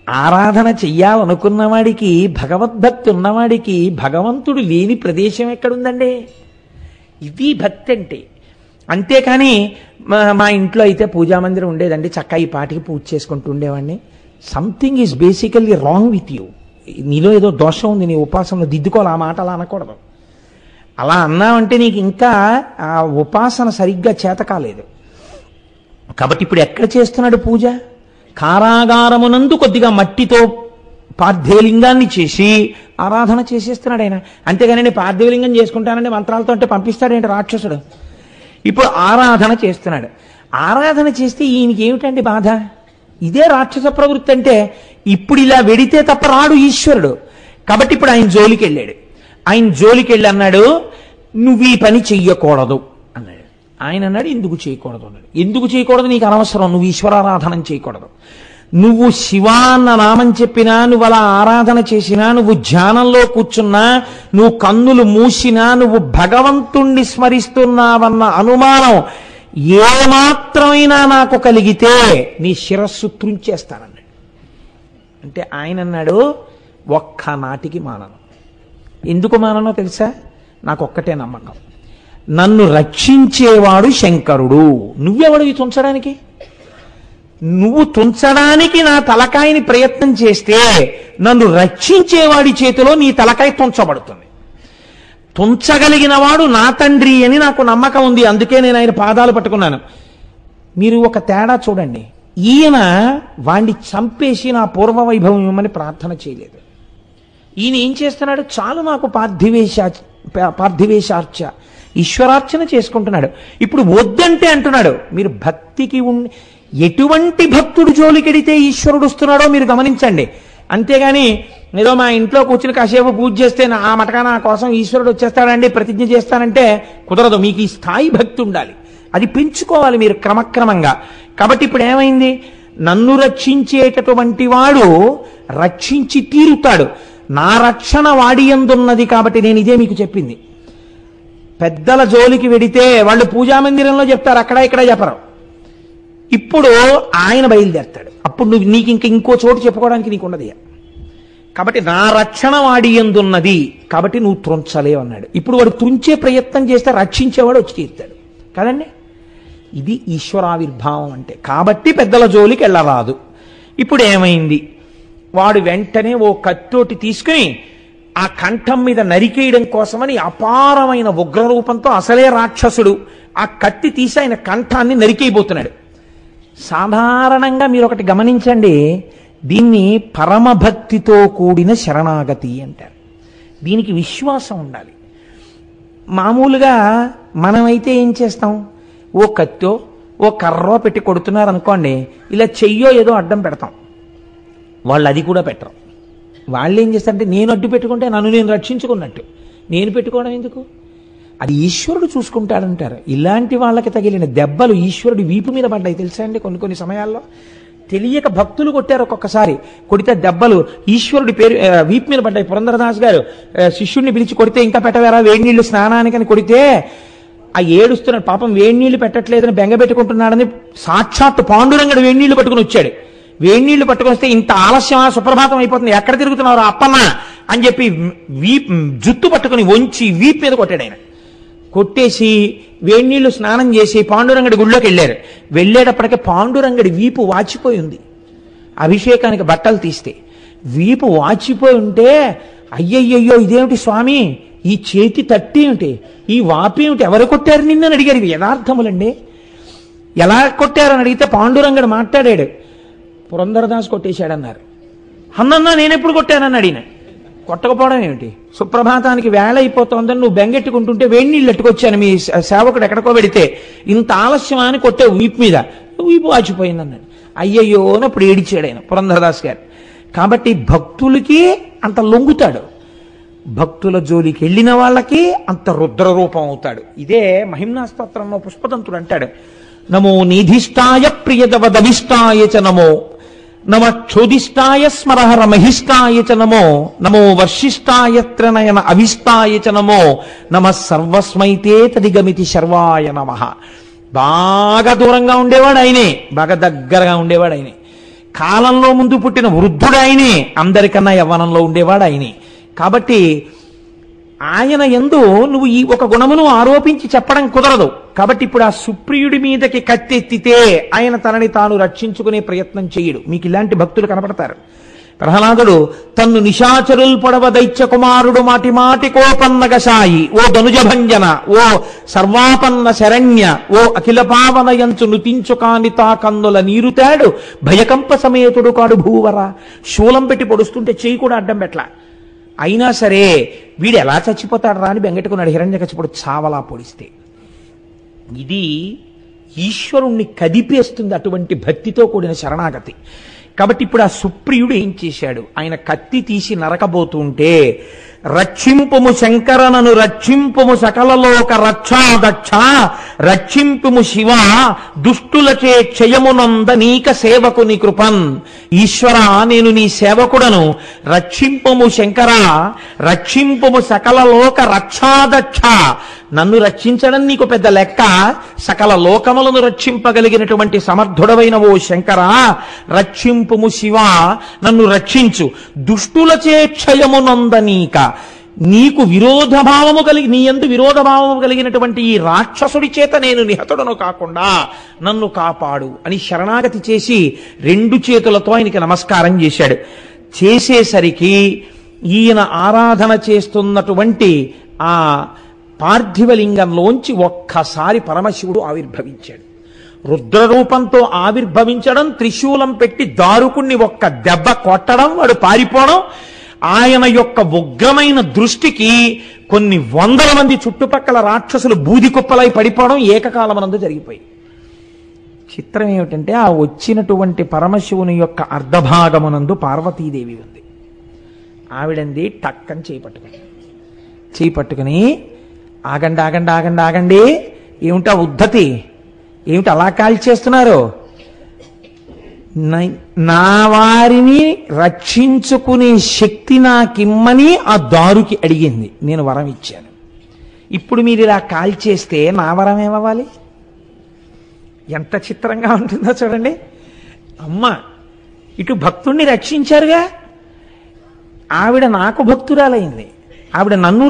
ఆరాధన చెయ్యాలనుకున్నవాడికి, భగవద్భక్తి ఉన్నవాడికి భగవంతుడు లేని ప్రదేశం ఎక్కడుందండి? ఇది భక్తి అంటే. అంతేకాని మా ఇంట్లో అయితే పూజామందిరం ఉండేదండి, చక్కగా ఈ పాటికి పూజ చేసుకుంటూ ఉండేవాడిని. Something is basically wrong with you. నీలో ఏదో దోషం ఉంది, నీ ఉపాసనలో దిద్దుకోవాలి. ఆ మాట అలా అనకూడదు. అలా అన్నావంటే నీకు ఇంకా ఆ ఉపాసన సరిగ్గా చేత కాలేదు. కాబట్టి ఇప్పుడు ఎక్కడ చేస్తున్నాడు పూజ? కారాగారమునందు కొద్దిగా మట్టితో పార్థివలింగాన్ని చేసి ఆరాధన చేసేస్తున్నాడు ఆయన. అంతేగాని నేను పార్థివలింగం చేసుకుంటానండి మంత్రాలతో అంటే పంపిస్తాడేంటి రాక్షసుడు? ఇప్పుడు ఆరాధన చేస్తున్నాడు. ఆరాధన చేస్తే ఈయనకి ఏమిటండి బాధ? ఇదే రాక్షస ప్రవృత్తి అంటే. ఇప్పుడు ఇలా వెడితే తప్ప రాడు ఈశ్వరుడు. కాబట్టి ఇప్పుడు ఆయన జోలికి వెళ్ళాడు. ఆయన జోలికి వెళ్ళి అన్నాడు, నువ్వు ఈ పని చెయ్యకూడదు అన్నాడు. ఆయన అన్నాడు, ఎందుకు చేయకూడదు అన్నాడు. ఎందుకు చేయకూడదు? నీకు అనవసరం, నువ్వు ఈశ్వరారాధన చేయకూడదు. నువ్వు శివా అన్న నామం చెప్పినా, నువ్వు అలా ఆరాధన చేసినా, నువ్వు ధ్యానంలో కూర్చున్నా, నువ్వు కన్నులు మూసినా, నువ్వు భగవంతుణ్ణి స్మరిస్తున్నావన్న అనుమానం ఏమాత్రమైనా నాకు కలిగితే నీ శిరస్సు త్రుంచేస్తానన్నాడు. అంటే ఆయన అన్నాడు, ఒక్క నాటికి మానను. ఎందుకు మాననో తెలుసా? నాకు ఒక్కటే నమ్మకం, నన్ను రక్షించేవాడు శంకరుడు. నువ్వెవడివి తుంచడానికి? నువ్వు తుంచడానికి నా తలకాయని ప్రయత్నం చేస్తే నన్ను రక్షించేవాడి చేతిలో నీ తలకాయ తుంచబడుతుంది. తుంచగలిగిన వాడు నా తండ్రి అని నాకు నమ్మకం ఉంది, అందుకే నేను ఆయన పాదాలు పట్టుకున్నాను. మీరు ఒక తేడా చూడండి, ఈయన వాణ్ణి చంపేసి నా పూర్వ వైభవం ఇవ్వమని ప్రార్థన చేయలేదు. ఈయన ఏం చేస్తున్నాడు? చాలు నాకు పార్థివేశార్చ ఈశ్వరార్చన చేసుకుంటున్నాడు. ఇప్పుడు వద్దంటే అంటున్నాడు. మీరు భక్తికి ఎటువంటి భక్తుడు జోలికెడితే ఈశ్వరుడు వస్తున్నాడో మీరు గమనించండి. అంతేగాని ఏదో మా ఇంట్లో కూర్చుని కాసేపు పూజ చేస్తే ఆ మటకా నా కోసం ఈశ్వరుడు వచ్చేస్తాడండి ప్రతిజ్ఞ చేస్తానంటే కుదరదు. మీకు ఈ స్థాయి భక్తి ఉండాలి, అది పెంచుకోవాలి మీరు క్రమక్రమంగా. కాబట్టి ఇప్పుడు ఏమైంది? నన్ను రక్షించేటటువంటి వాడు రక్షించి తీరుతాడు. నా రక్షణ వాడి యందున్నది. కాబట్టి నేను ఇదే మీకు చెప్పింది. పెద్దల జోలికి వెడితే వాళ్ళు పూజామందిరంలో చెప్తారు, అక్కడ ఇక్కడ చెప్పరు. ఇప్పుడు ఆయన బయలుదేరతాడు, అప్పుడు నీకు ఇంకో చోటు చెప్పుకోవడానికి నీకు ఉండదు. కాబట్టి నా రక్షణ వాడి యందున్నది, కాబట్టి నువ్వు త్రుంచలేవు అన్నాడు. ఇప్పుడు వాడు త్రుంచే ప్రయత్నం చేస్తే రక్షించేవాడు వచ్చి తీరుతాడు కదండి. ఇది ఈశ్వరావిర్భావం అంటే. కాబట్టి పెద్దల జోలికి వెళ్ళరాదు. ఇప్పుడు ఏమైంది? వాడు వెంటనే ఓ కత్తోటి తీసుకుని ఆ కంఠం మీద నరికేయడం కోసమని అపారమైన ఉగ్రరూపంతో, అసలే రాక్షసుడు, ఆ కత్తి తీసి ఆయన కంఠాన్ని నరికేయబోతున్నాడు. సాధారణంగా మీరు ఒకటి గమనించండి, దీన్ని పరమభక్తితో కూడిన శరణాగతి అంటారు. దీనికి విశ్వాసం ఉండాలి. మామూలుగా మనమైతే ఏం చేస్తాం, ఓ కత్తో ఓ కర్రో పెట్టి కొడుతున్నారు అనుకోండి, ఇలా చెయ్యో ఏదో అడ్డం పెడతాం. వాళ్ళు అది కూడా పెట్టరు. వాళ్ళు ఏం చేస్తారంటే నేను అడ్డు పెట్టుకుంటే నన్ను నేను రక్షించుకున్నట్టు, నేను పెట్టుకోవడం ఎందుకు, అది ఈశ్వరుడు చూసుకుంటాడంటారు. ఇలాంటి వాళ్ళకి తగిలిన దెబ్బలు ఈశ్వరుడు వీపు మీద పడ్డాయి తెలుసా అండి. కొన్ని కొన్ని సమయాల్లో తెలియక భక్తులు కొట్టారు. ఒక్కొక్కసారి కొడితే దెబ్బలు ఈశ్వరుడి పేరు వీపు మీద పడ్డాయి. పురంధరదాస్ గారు శిష్యుడిని పిలిచి కొడితే ఇంకా పెట్టవేరా వేడి నీళ్లు స్నానానికని కొడితే ఆ ఏడుస్తున్నాడు, పాపం వేడి నీళ్లు పెట్టట్లేదని బెంగపెట్టుకుంటున్నాడని సాక్షాత్తు పాండురంగడు వేడి నీళ్లు పట్టుకుని వచ్చాడు. వేడి నీళ్లు పట్టుకుని వస్తే ఇంత ఆలస్యమా, సుప్రభాతం అయిపోతుంది, ఎక్కడ తిరుగుతున్నారు అప్పన్న అని చెప్పి జుత్తు పట్టుకుని వంచి వీపు మీద కొట్టాడు. ఆయన కొట్టేసి వేడి నీళ్లు స్నానం చేసి పాండురంగడి గుళ్ళోకి వెళ్ళారు. వెళ్ళేటప్పటికే పాండురంగడి వీపు వాచిపోయి ఉంది. అభిషేకానికి బట్టలు తీస్తే వీపు వాచిపోయి ఉంటే, అయ్యయ్యో ఇదేమిటి స్వామి, ఈ చేతి తట్టి ఏమిటి, ఈ వాపు ఏమిటి, ఎవరు కొట్టారు నిన్నని అడిగారు. ఇవి యథార్థములండి. ఎలా కొట్టారని అడిగితే పాండురంగడు మాట్లాడాడు, పురంధరదాస్ కొట్టేశాడన్నారు. అన్నన్నా నేనెప్పుడు కొట్టానని అడిగిన. కొట్టకపోవడం ఏమిటి, సుప్రభాతానికి వేళ అయిపోతుందని నువ్వు బెంగెట్టుకుంటుంటే వేడి నీళ్ళు ఎట్టుకొచ్చాను మీ సేవకుడు ఎక్కడికో పెడితే, ఇంత ఆలస్యం అని కొట్టే వీపు మీద, వీపు వాచిపోయింది అన్నాడు. అయ్యయ్యో అప్పుడు ఏడిచాడు ఆయన పురంధరదాస్ గారు. కాబట్టి భక్తులకి అంత లొంగుతాడు, భక్తుల జోలికి వెళ్ళిన వాళ్ళకి అంత రుద్రరూపం అవుతాడు. ఇదే మహిమ్నా స్తోత్రంలో పుష్పదంతుడు అంటాడు, నమో నిధిష్టాయ ప్రియదవదవిష్టాయ చ నమో, నమ క్షోధిష్టాయ స్మరహర మహిష్టాయ చ నమో, నమో వర్షిష్టాయ త్రనయన అవిష్టాయ చ నమో, నమ సర్వస్మైతే తదిగమితి శర్వాయ నమః. బాగా దూరంగా ఉండేవాడు ఆయనే, బాగా దగ్గరగా ఉండేవాడు ఆయనే, కాలంలో ముందు పుట్టిన వృద్ధుడు ఆయనే, అందరికన్నా యవ్వనంలో ఉండేవాడు ఆయనే. కాబట్టి ఆయన యందు నువ్వు ఈ ఒక గుణమును ఆరోపించి చెప్పడం కుదరదు. కాబట్టి ఇప్పుడు ఆ సుప్రియుడి మీదకి కత్తెత్తితే ఆయన తనని తాను రక్షించుకునే ప్రయత్నం చేయడు. మీకు ఇలాంటి భక్తులు కనపడతారు. ప్రహ్లాదుడు తన్ను నిశాచరుల్ పొడవ దైత్య కుమారుడు మాటి మాటి కోపన్నగశాయి, ఓ ధనుజభంజన, ఓ సర్వాపన్న శరణ్య, ఓ అఖిల పావన యంచు నుతించు కానితా కన్నుల నీరుతాడు భయకంప సమేతుడు కాడు భూవర. శూలం పెట్టి పొడుస్తుంటే చెయ్యి కూడా అడ్డం పెట్ల. అయినా సరే వీడు ఎలా చచ్చిపోతాడు రా అని బెంగెట్టుకున్నాడు హిరణ్యకశిపుడు చావలా పొడిస్తే. ఇది ఈశ్వరుణ్ణి కదిపేస్తుంది అటువంటి భక్తితో కూడిన శరణాగతి. కాబట్టి ఇప్పుడు ఆ సుప్రియుడు ఏం చేశాడు, ఆయన కత్తి తీసి నరకబోతుంటే, రక్షింపుము శంకరనను రక్షింపుము సకలలోక రక్షాదక్ష, రక్షింపుము శివ దుష్టులచే క్షయమునంద నీక సేవకుని కృపన్. ఈశ్వర నేను నీ సేవకుడను, రక్షింపుము శంకర, రక్షింపుము సకలలోక రక్షాదక్ష. నన్ను రక్షించడం నీకు పెద్ద లెక్క, సకల లోకములను రక్షింపగలిగినటువంటి సమర్థుడవైన ఓ శంకర, రక్షింపుము శివ నన్ను రక్షించు. దుష్టులచే క్షయమునందనీక, నీకు విరోధభావము కలిగి నీ యందు విరోధభావము కలిగినటువంటి ఈ రాక్షసుడి చేత నేను నిహతుడను కాకుండా నన్ను కాపాడు అని శరణాగతి చేసి 2 చేతులతో ఆయనకి నమస్కారం చేశాడు. చేసేసరికి ఈయన ఆరాధన చేస్తున్నటువంటి ఆ పార్థివలింగంలోంచి ఒక్కసారి పరమశివుడు ఆవిర్భవించాడు. రుద్రరూపంతో ఆవిర్భవించడం, త్రిశూలం పెట్టి దారుకుణ్ణి ఒక్క దెబ్బ కొట్టడం, వాడు పారిపోవడం, ఆయన యొక్క ఉగ్రమైన దృష్టికి కొన్ని వందల మంది చుట్టుపక్కల రాక్షసులు బూది కుప్పలై పడిపోవడం ఏకకాలమనందు జరిగిపోయి. చిత్రం ఏమిటంటే ఆ వచ్చినటువంటి పరమశివుని యొక్క అర్ధభాగమునందు పార్వతీదేవి ఉంది. ఆవిడంది టక్కని చేపట్టుకుని ఆగండి ఆగండి ఆగండి ఆగండి, ఏమిటా ఉద్ధతి, ఏమిటి అలా కాల్చేస్తున్నారు, నా వారిని రక్షించుకునే శక్తి నాకిమ్మని ఆ దారుకి అడిగింది, నేను వరం ఇచ్చాను. ఇప్పుడు మీరు ఇలా కాల్చేస్తే నా వరం ఏమవ్వాలి? ఎంత చిత్రంగా ఉంటుందో చూడండి. అమ్మ ఇటు భక్తుణ్ణి రక్షించారుగా, ఆవిడ నాకు భక్తురాలైంది, ఆవిడ నన్ను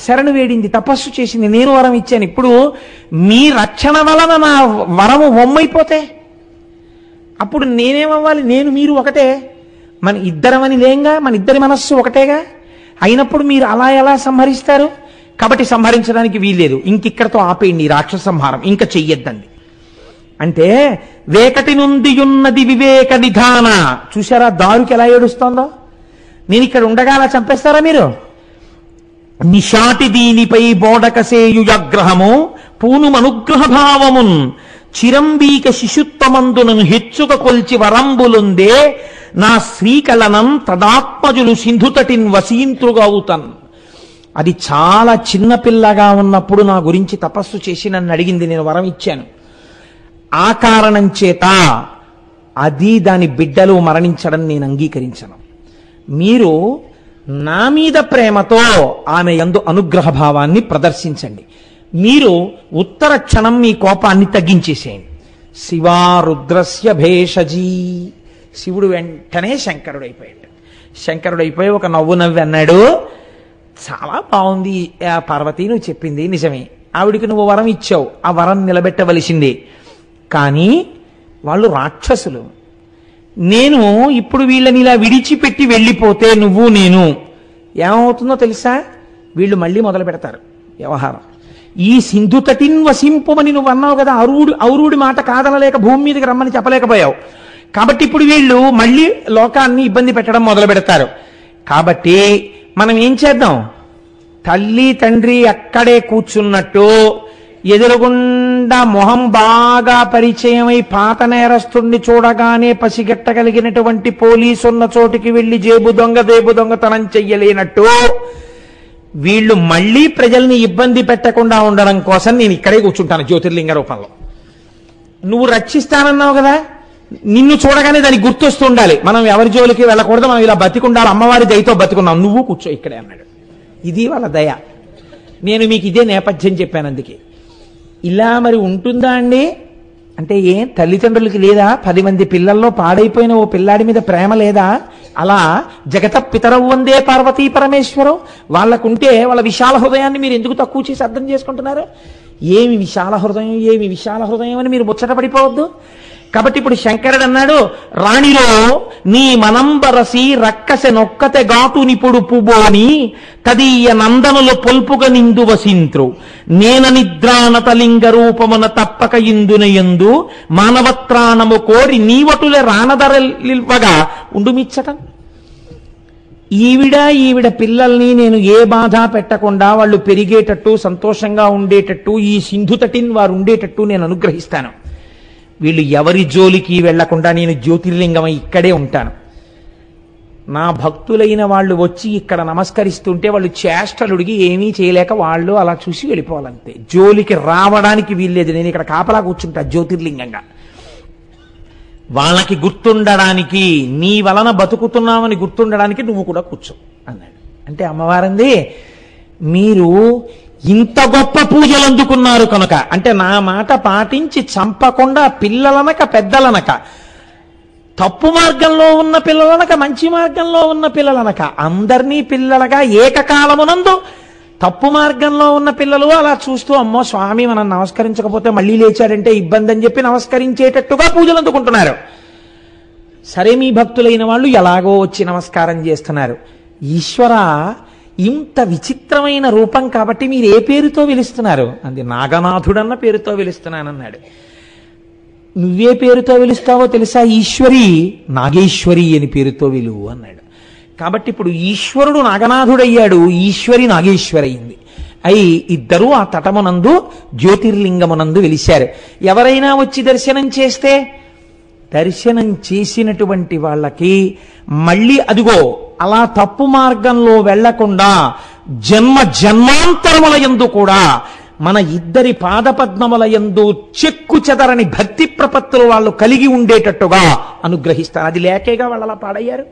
శరణు వేడింది, తపస్సు చేసింది, నేను వరం ఇచ్చాను. ఇప్పుడు మీ రక్షణ వలన నా వరము వమ్మైపోతే అప్పుడు నేనేమవ్వాలి? నేను మీరు ఒకటే, మన ఇద్దరమని లేంగా, మన ఇద్దరి మనస్సు ఒకటేగా. అయినప్పుడు మీరు అలా ఎలా సంహరిస్తారు? కాబట్టి సంహరించడానికి వీల్లేదు, ఇంకిక్కడతో ఆపేయండి రాక్షస సంహారం, ఇంకా చెయ్యొద్దండి. అంటే వేకటి నుండి ఉన్నది వివేక నిధాన. చూసారా దారుకి ఎలా ఏడుస్తోందో? నేను ఇక్కడ ఉండగా అలా చంపేస్తారా మీరు? నిషాటి దీనిపై బోడకసేయుయాగ్రహము పూనుమనుగ్రహ భావమున్ చిరంబీక శిశుత్వమందునను హెచ్చుక కొల్చి వరంబులుందే నా శ్రీకలనం తదాత్మజులు సింధుతటిన్ వసీంతృగవుతన్. అది చాలా చిన్నపిల్లగా ఉన్నప్పుడు నా గురించి తపస్సు చేసి నన్ను అడిగింది, నేను వరం ఇచ్చాను. ఆ కారణం చేత అది దాని బిడ్డలు మరణించడం నేను అంగీకరించను. మీరు నా మీద ప్రేమతో ఆమె యందు అనుగ్రహ భావాన్ని ప్రదర్శించండి. మీరు ఉత్తర క్షణం మీ కోపాన్ని తగ్గించేసేయండి. శివా రుద్రస్య భేషజీ. శివుడు వెంటనే శంకరుడైపోయాడు. శంకరుడైపోయి ఒక నవ్వు నవ్వి అన్నాడు, చాలా బాగుంది పార్వతి, నువ్వు చెప్పింది నిజమే. ఆవిడికి నువ్వు వరం ఇచ్చావు, ఆ వరం నిలబెట్టవలసిందే. కానీ వాళ్ళు రాక్షసులు. నేను ఇప్పుడు వీళ్ళని ఇలా విడిచిపెట్టి వెళ్ళిపోతే నువ్వు నేను ఏమవుతుందో తెలుసా? వీళ్ళు మళ్ళీ మొదలు పెడతారు వ్యవహారం. ఈ సింధుతటిన్ వసింపుమని నువ్వు అన్నావు కదా, ఔరుడి మాట కాదనలేక భూమి మీదకి రమ్మని చెప్పలేకపోయావు. కాబట్టి ఇప్పుడు వీళ్ళు మళ్ళీ లోకాన్ని ఇబ్బంది పెట్టడం మొదలు పెడతారు. కాబట్టి మనం ఏం చేద్దాం? తల్లి తండ్రి అక్కడే కూర్చున్నట్టు ఎదురుగుండా మొహం బాగా పరిచయమై పాత నేరస్తుణ్ణి చూడగానే పసిగట్టగలిగినటువంటి పోలీసు ఉన్న చోటికి వెళ్లి జేబు దొంగతనం చెయ్యలేనట్టు వీళ్ళు మళ్లీ ప్రజల్ని ఇబ్బంది పెట్టకుండా ఉండడం కోసం నేను ఇక్కడే కూర్చుంటాను జ్యోతిర్లింగ రూపంలో. నువ్వు రక్షిస్తానన్నావు కదా, నిన్ను చూడగానే దానికి గుర్తొస్తూ ఉండాలి, మనం ఎవరి జోలికి వెళ్ళకూడదు, మనం ఇలా బతికుండాలి, అమ్మవారి దయతో బతికున్నాం, నువ్వు కూర్చో ఇక్కడే అన్నాడు. ఇది వాళ్ళ దయ. నేను మీకు ఇదే నేపథ్యం చెప్పాను. అందుకే ఇలా మరి ఉంటుందా అండి అంటే, ఏం తల్లిదండ్రులకి లేదా 10 మంది పిల్లల్లో పాడైపోయిన ఓ పిల్లాడి మీద ప్రేమ లేదా? అలా జగత పితరవు వందే పార్వతీ పరమేశ్వరం వాళ్ళకుంటే వాళ్ళ విశాల హృదయాన్ని మీరు ఎందుకు తక్కువ చేసి అర్థం చేసుకుంటున్నారు? ఏమి విశాల హృదయం అని మీరు ముచ్చట పడిపోవద్దు. కాబట్టి ఇప్పుడు శంకరుడు అన్నాడు, రాణిలో నీ మనంబరసి రక్కసె నొక్కతే గాటు నిపుడు పుబోని తదీయ నందనుల పొల్పుగ నిందు వసింత్రు నేన నిద్రానతలింగ రూపమున తప్పక ఇందునయందు మానవత్రాణము కోరి నీవటులే రానదరలివ్వగా ఉండుమిచ్చటం. ఈవిడ పిల్లల్ని నేను ఏ బాధ పెట్టకుండా వాళ్ళు పెరిగేటట్టు సంతోషంగా ఉండేటట్టు ఈ సింధుతటిన్ వారు ఉండేటట్టు నేను అనుగ్రహిస్తాను. వీళ్ళు ఎవరి జోలికి వెళ్లకుండా నేను జ్యోతిర్లింగమై ఇక్కడే ఉంటాను. నా భక్తులైన వాళ్ళు వచ్చి ఇక్కడ నమస్కరిస్తుంటే వాళ్ళు చేష్టలుడికి ఏమీ చేయలేక వాళ్ళు అలా చూసి వెళ్ళిపోవాలంతే. జోలికి రావడానికి వీల్లేదు. నేను ఇక్కడ కాపలా కూర్చుంటా జ్యోతిర్లింగంగా. వాళ్ళకి గుర్తుండడానికి, నీ వలన బతుకుతున్నామని గుర్తుండడానికి నువ్వు కూడా కూర్చో అన్నాడు. అంటే అమ్మవారంది, మీరు ఇంత గొప్ప పూజలు అందుకున్నారు కనుక, అంటే నా మాట పాటించి చంపకుండా పిల్లలనక పెద్దలనక, తప్పు మార్గంలో ఉన్న పిల్లలనక మంచి మార్గంలో ఉన్న పిల్లలనక అందరినీ పిల్లలుగా ఏకకాలమునందు, తప్పు మార్గంలో ఉన్న పిల్లలు అలా చూస్తూ అమ్మో స్వామి మనం నమస్కరించకపోతే మళ్ళీ లేచాడంటే ఇబ్బంది అని చెప్పి నమస్కరించేటట్టుగా పూజలు అందుకుంటున్నారు. సరే, మీ భక్తులైన వాళ్ళు ఎలాగో వచ్చి నమస్కారం చేస్తున్నారు. ఈశ్వర, ఇంత విచిత్రమైన రూపం కాబట్టి మీరు ఏ పేరుతో పిలుస్తున్నారు? అంది. నాగనాథుడన్న పేరుతో పిలుస్తున్నానన్నాడు. నువ్వే పేరుతో పిలుస్తావో తెలుసా? ఈశ్వరి నాగేశ్వరి అని పేరుతో విలువు అన్నాడు. కాబట్టి ఇప్పుడు ఈశ్వరుడు నాగనాథుడయ్యాడు, ఈశ్వరి నాగేశ్వరి అయింది. అయి ఇద్దరూ ఆ తటమునందు జ్యోతిర్లింగమునందు వెలిశారు. ఎవరైనా వచ్చి దర్శనం చేస్తే, దర్శనం చేసినటువంటి వాళ్ళకి మళ్ళీ అదిగో అలా తప్పు మార్గంలో వెళ్లకుండా జన్మాంతరముల యందు కూడా మన ఇద్దరి పాదపద్మముల యందు చెక్కు చెదరని భక్తి ప్రపత్తులు వాళ్ళు కలిగి ఉండేటట్టుగా అనుగ్రహిస్తాను. అది లేకేగా వాళ్ళు అలా పాడయ్యారు.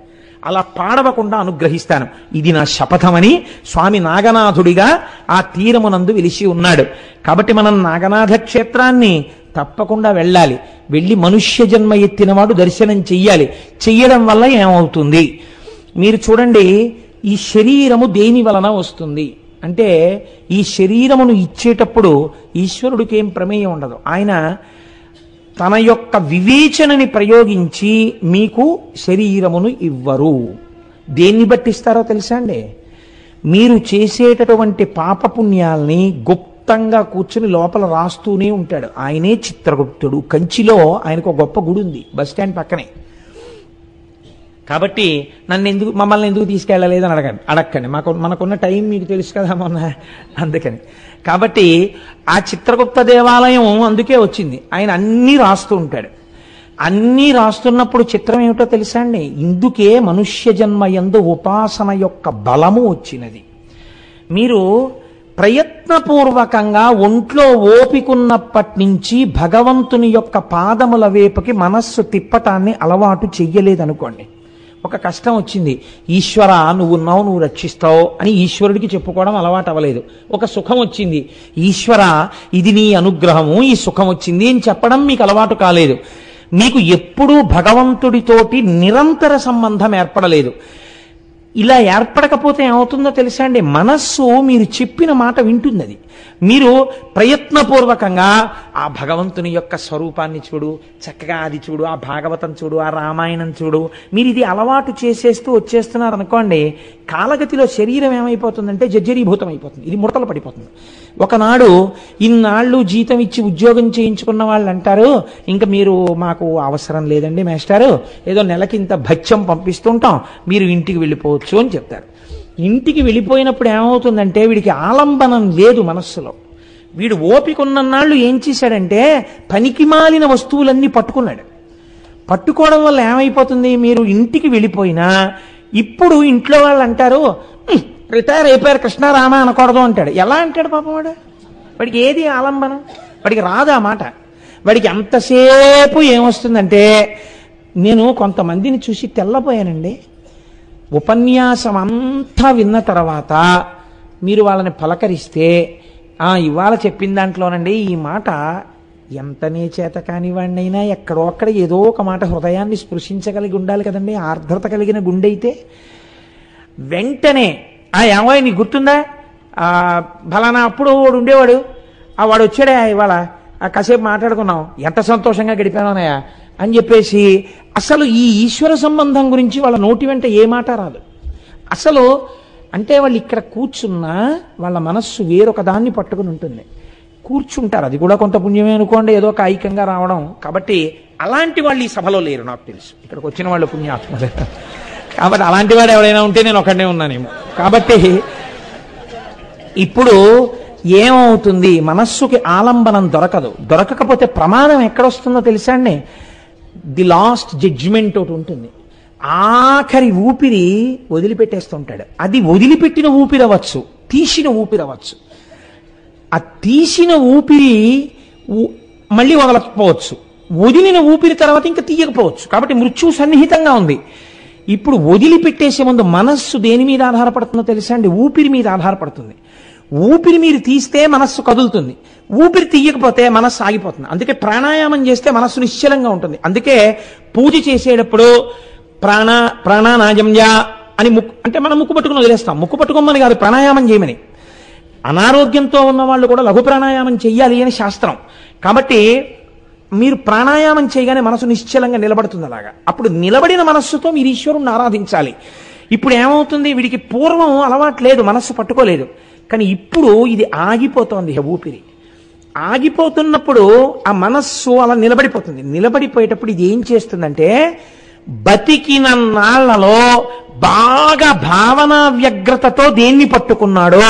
అలా పాడవకుండా అనుగ్రహిస్తాను. ఇది నా శపథమని స్వామి నాగనాథుడిగా ఆ తీరమునందు వెలిసి ఉన్నాడు. కాబట్టి మనం నాగనాథ క్షేత్రాన్ని తప్పకుండా వెళ్ళాలి. వెళ్ళి మనుష్య జన్మ ఎత్తినవాడు దర్శనం చెయ్యాలి. చెయ్యడం వల్ల ఏమవుతుంది మీరు చూడండి. ఈ శరీరము దేని వలన వస్తుంది అంటే, ఈ శరీరమును ఇచ్చేటప్పుడు ఈశ్వరుడికి ఏం ప్రమేయం ఉండదు. ఆయన తన యొక్క వివేచనని ప్రయోగించి మీకు శరీరమును ఇవ్వరు. దేన్ని బట్టిస్తారో తెలుసా అండి? మీరు చేసేటటువంటి పాపపుణ్యాల్ని, గొప్ప నిశ్శబ్దంగా కూర్చుని లోపల రాస్తూనే ఉంటాడు. ఆయనే చిత్రగుప్తుడు. కంచిలో ఆయనకు ఒక గొప్ప గుడి ఉంది, బస్ స్టాండ్ పక్కనే. కాబట్టి మమ్మల్ని ఎందుకు తీసుకెళ్ళలేదని అడగండి. మనకున్న టైం మీకు తెలుసు కదా మొన్న, అందుకని. కాబట్టి ఆ చిత్రగుప్త దేవాలయం అందుకే వచ్చింది. ఆయన అన్నీ రాస్తూ ఉంటాడు. అన్నీ రాస్తున్నప్పుడు చిత్రం ఏమిటో తెలుసా అండి? ఇందుకే మనుష్య జన్మ యందు ఉపాసన యొక్క బలము వచ్చినది. మీరు ప్రయత్నపూర్వకంగా ఒంట్లో ఓపికున్నప్పటి నుంచి భగవంతుని యొక్క పాదముల వైపుకి మనస్సు తిప్పటాన్ని అలవాటు చెయ్యలేదనుకోండి, ఒక కష్టం వచ్చింది, ఈశ్వర నువ్వున్నావు, నువ్వు రక్షిస్తావు అని ఈశ్వరుడికి చెప్పుకోవడం అలవాటు అవ్వలేదు. ఒక సుఖం వచ్చింది, ఈశ్వర ఇది నీ అనుగ్రహము, ఈ సుఖం వచ్చింది అని చెప్పడం మీకు అలవాటు కాలేదు. మీకు ఎప్పుడూ భగవంతుడితోటి నిరంతర సంబంధం ఏర్పడలేదు. ఇలా ఏర్పడకపోతే ఏమవుతుందో తెలుసా అండి? మనస్సు మీరు చెప్పిన మాట వింటుంది. అది మీరు ప్రయత్నపూర్వకంగా ఆ భగవంతుని యొక్క స్వరూపాన్ని చూడు, చక్కగా అది చూడు, ఆ భాగవతం చూడు, ఆ రామాయణం చూడు, మీరు ఇది అలవాటు చేసేస్తూ వచ్చేస్తున్నారు అనుకోండి, కాలగతిలో శరీరం ఏమైపోతుందంటే జర్జరీభూతం అయిపోతుంది, ఇది ముడతలు పడిపోతుంది. ఒకనాడు ఇన్నాళ్ళు జీతం ఇచ్చి ఉద్యోగం చేయించుకున్న వాళ్ళు అంటారు, ఇంకా మీరు మాకు అవసరం లేదండి మేస్టారు, ఏదో నెలకింత భత్యం పంపిస్తుంటాం, మీరు ఇంటికి వెళ్ళిపోవచ్చు అని చెప్తారు. ఇంటికి వెళ్ళిపోయినప్పుడు ఏమవుతుందంటే వీడికి ఆలంబనం లేదు మనస్సులో. వీడు ఓపిక ఉన్నన్నాళ్ళు ఏం చేశాడంటే పనికిమాలిన వస్తువులన్నీ పట్టుకున్నాడు. పట్టుకోవడం వల్ల ఏమైపోతుంది, మీరు ఇంటికి వెళ్ళిపోయినా ఇప్పుడు ఇంట్లో వాళ్ళు అంటారు రిటైర్ అయిపోయారు కృష్ణారామ అనకూడదు అంటాడు. ఎలా అంటాడు పాపం వాడు? వాడికి ఏది ఆలంబనం? వాడికి రాదు ఆ మాట. వాడికి అంతసేపు ఏమొస్తుందంటే, నేను కొంతమందిని చూసి తెల్లపోయానండి. ఉపన్యాసం అంతా విన్న తర్వాత మీరు వాళ్ళని పలకరిస్తే, ఇవాళ చెప్పిన దాంట్లోనండి ఈ మాట ఎంతనే చేత కానివాడినైనా ఎక్కడో అక్కడ ఏదో ఒక మాట హృదయాన్ని స్పృశించగలిగి ఉండాలి కదండి, ఆర్ద్రత కలిగిన గుండె అయితే. వెంటనే ఏమో నీకు గుర్తుందా, ఫలానా అప్పుడు వాడు ఉండేవాడు, వాడు వచ్చాడే ఇవాళ కాసేపు మాట్లాడుకున్నాం, ఎంత సంతోషంగా గడిపానోనయా అని చెప్పేసి అసలు ఈ ఈశ్వర సంబంధం గురించి వాళ్ళ నోటి వెంట ఏ మాట రాదు అసలు. అంటే వాళ్ళు ఇక్కడ కూర్చున్నా వాళ్ళ మనస్సు వేరొక దాన్ని పట్టుకుని ఉంటుంది. కూర్చుంటారు, అది కూడా కొంత పుణ్యమే అనుకోండి, ఏదో ఒక ఐక్యంగా రావడం. కాబట్టి అలాంటి వాళ్ళు ఈ సభలో లేరు నాకు తెలుసు, ఇక్కడికి వచ్చిన వాళ్ళు పుణ్యాత్మలే. కాబట్టి అలాంటి వాడు ఎవరైనా ఉంటే నేను ఒకడే ఉన్నానేమో. కాబట్టి ఇప్పుడు ఏమవుతుంది, మనస్సుకి ఆలంబనం దొరకకపోతే ప్రమాదం ఎక్కడొస్తుందో తెలుసా అండి? ది లాస్ట్ జడ్జిమెంట్ ఒకటి ఉంటుంది, ఆఖరి ఊపిరి వదిలిపెట్టేస్తుంటాడు. అది వదిలిపెట్టిన ఊపిరి అవ్వచ్చు, తీసిన ఊపిరి అవ్వచ్చు. ఆ తీసిన ఊపిరి మళ్ళీ వదలకపోవచ్చు, వదిలిన ఊపిరి తర్వాత ఇంకా తీయకపోవచ్చు. కాబట్టి మృత్యువు సన్నిహితంగా ఉంది. ఇప్పుడు వదిలిపెట్టేసే ముందు మనస్సు దేని మీద ఆధారపడుతుందో తెలుసా అండి? ఊపిరి మీద ఆధారపడుతుంది. ఊపిరి మీరు తీస్తే మనస్సు కదులుతుంది, ఊపిరి తీయకపోతే మనస్సు ఆగిపోతుంది. అందుకే ప్రాణాయామం చేస్తే మనస్సు నిశ్చలంగా ఉంటుంది. అందుకే పూజ చేసేటప్పుడు ప్రాణానాజంజ అని అంటే మనం ముక్కు పట్టుకుని వదిలేస్తాం. ముక్కు పట్టుకోమని కాదు, ప్రాణాయామం చేయమని. అనారోగ్యంతో ఉన్న వాళ్ళు కూడా లఘు ప్రాణాయామం చెయ్యాలి అని శాస్త్రం. కాబట్టి మీరు ప్రాణాయామం చేయగానే మనసు నిశ్చలంగా నిలబడుతుంది. అలాగా అప్పుడు నిలబడిన మనస్సుతో మీరు ఈశ్వరుణ్ణి ఆరాధించాలి. ఇప్పుడు ఏమవుతుంది, వీడికి పూర్వం అలవాటు లేదు, మనస్సు పట్టుకోలేదు. కానీ ఇప్పుడు ఇది ఆగిపోతోంది. ఊపిరి ఆగిపోతున్నప్పుడు ఆ మనస్సు అలా నిలబడిపోతుంది. నిలబడిపోయేటప్పుడు ఇది ఏం చేస్తుందంటే, బతికిన నాళ్లలో బాగా భావనా వ్యగ్రతతో దేన్ని పట్టుకున్నాడో,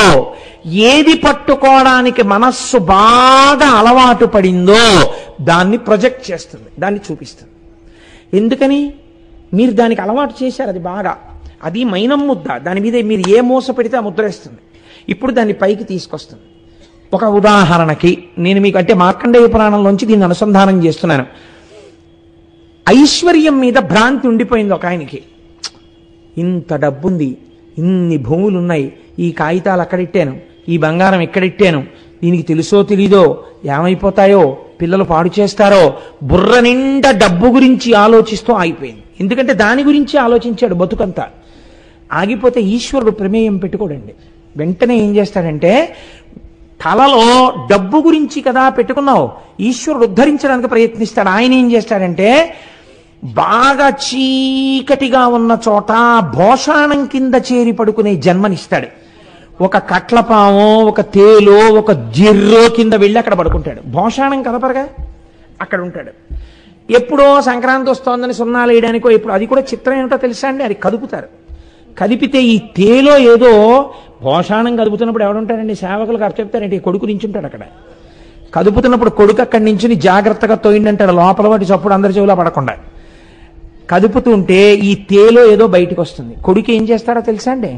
ఏది పట్టుకోవడానికి మనస్సు బాగా అలవాటు పడిందో దాన్ని ప్రొజెక్ట్ చేస్తుంది, దాన్ని చూపిస్తుంది. ఎందుకని? మీరు దానికి అలవాటు చేశారు. అది బాగా, అది మైనం ముద్ద, దాని మీద మీరు ఏ మూస పెడితే ఆ ముద్ర వేస్తుంది. ఇప్పుడు దాన్ని పైకి తీసుకొస్తుంది. ఒక ఉదాహరణకి నేను మీకు అంటే మార్కండేయ పురాణంలోంచి దీన్ని అనుసంధానం చేస్తున్నాను. ఐశ్వర్యం మీద భ్రాంతి ఉండిపోయింది ఒక ఆయనకి. ఇంత డబ్బుంది, ఇన్ని భూములున్నాయి, ఈ కాగితాలు అక్కడిట్టాను, ఈ బంగారం ఎక్కడిట్టాను, దీనికి తెలుసో తెలీదో, ఏమైపోతాయో, పిల్లలు పాడు చేస్తారో, బుర్ర నిండా డబ్బు గురించి ఆలోచిస్తూ ఆగిపోయింది. ఎందుకంటే దాని గురించి ఆలోచించాడు బతుకంతా. ఆగిపోతే ఈశ్వరుడు ప్రమేయం పెట్టుకోడండి. వెంటనే ఏం చేస్తాడంటే, కలలో డబ్బు గురించి కదా పెట్టుకున్నావు, ఈశ్వరుడు ఉద్ధరించడానికి ప్రయత్నిస్తాడు. ఆయన ఏం చేస్తాడంటే, బాగా చీకటిగా ఉన్న చోట భోషాణం కింద చేరి పడుకునే జన్మనిస్తాడు. ఓ ఒక కట్లపామో ఒక తేలో ఒక జిర్రో కింద వెళ్ళి అక్కడ పడుకుంటాడు. భోషాణం కదపరగా అక్కడ ఉంటాడు. ఎప్పుడో సంక్రాంతి వస్తోందని సున్నాలు వేయడానికో ఇప్పుడు అది కూడా చిత్రం ఏమిటో తెలుసా అండి, అది కదుపుతారు. కదిపితే ఈ తేలో ఏదో భోషాణం కదుపుతున్నప్పుడు ఎవడుంటాడండి, సేవకులకు అర్థం చెప్తారంటే కొడుకు నించుంటాడు అక్కడ. కదుపుతున్నప్పుడు కొడుకు అక్కడి నుంచి జాగ్రత్తగా తోయిండంటాడు, లోపల వాటి చప్పుడు అందరి చెవులా పడకుండా. కదుపుతుంటే ఈ తేలో ఏదో బయటకు వస్తుంది. కొడుకు ఏం చేస్తాడో తెలుసా అండి,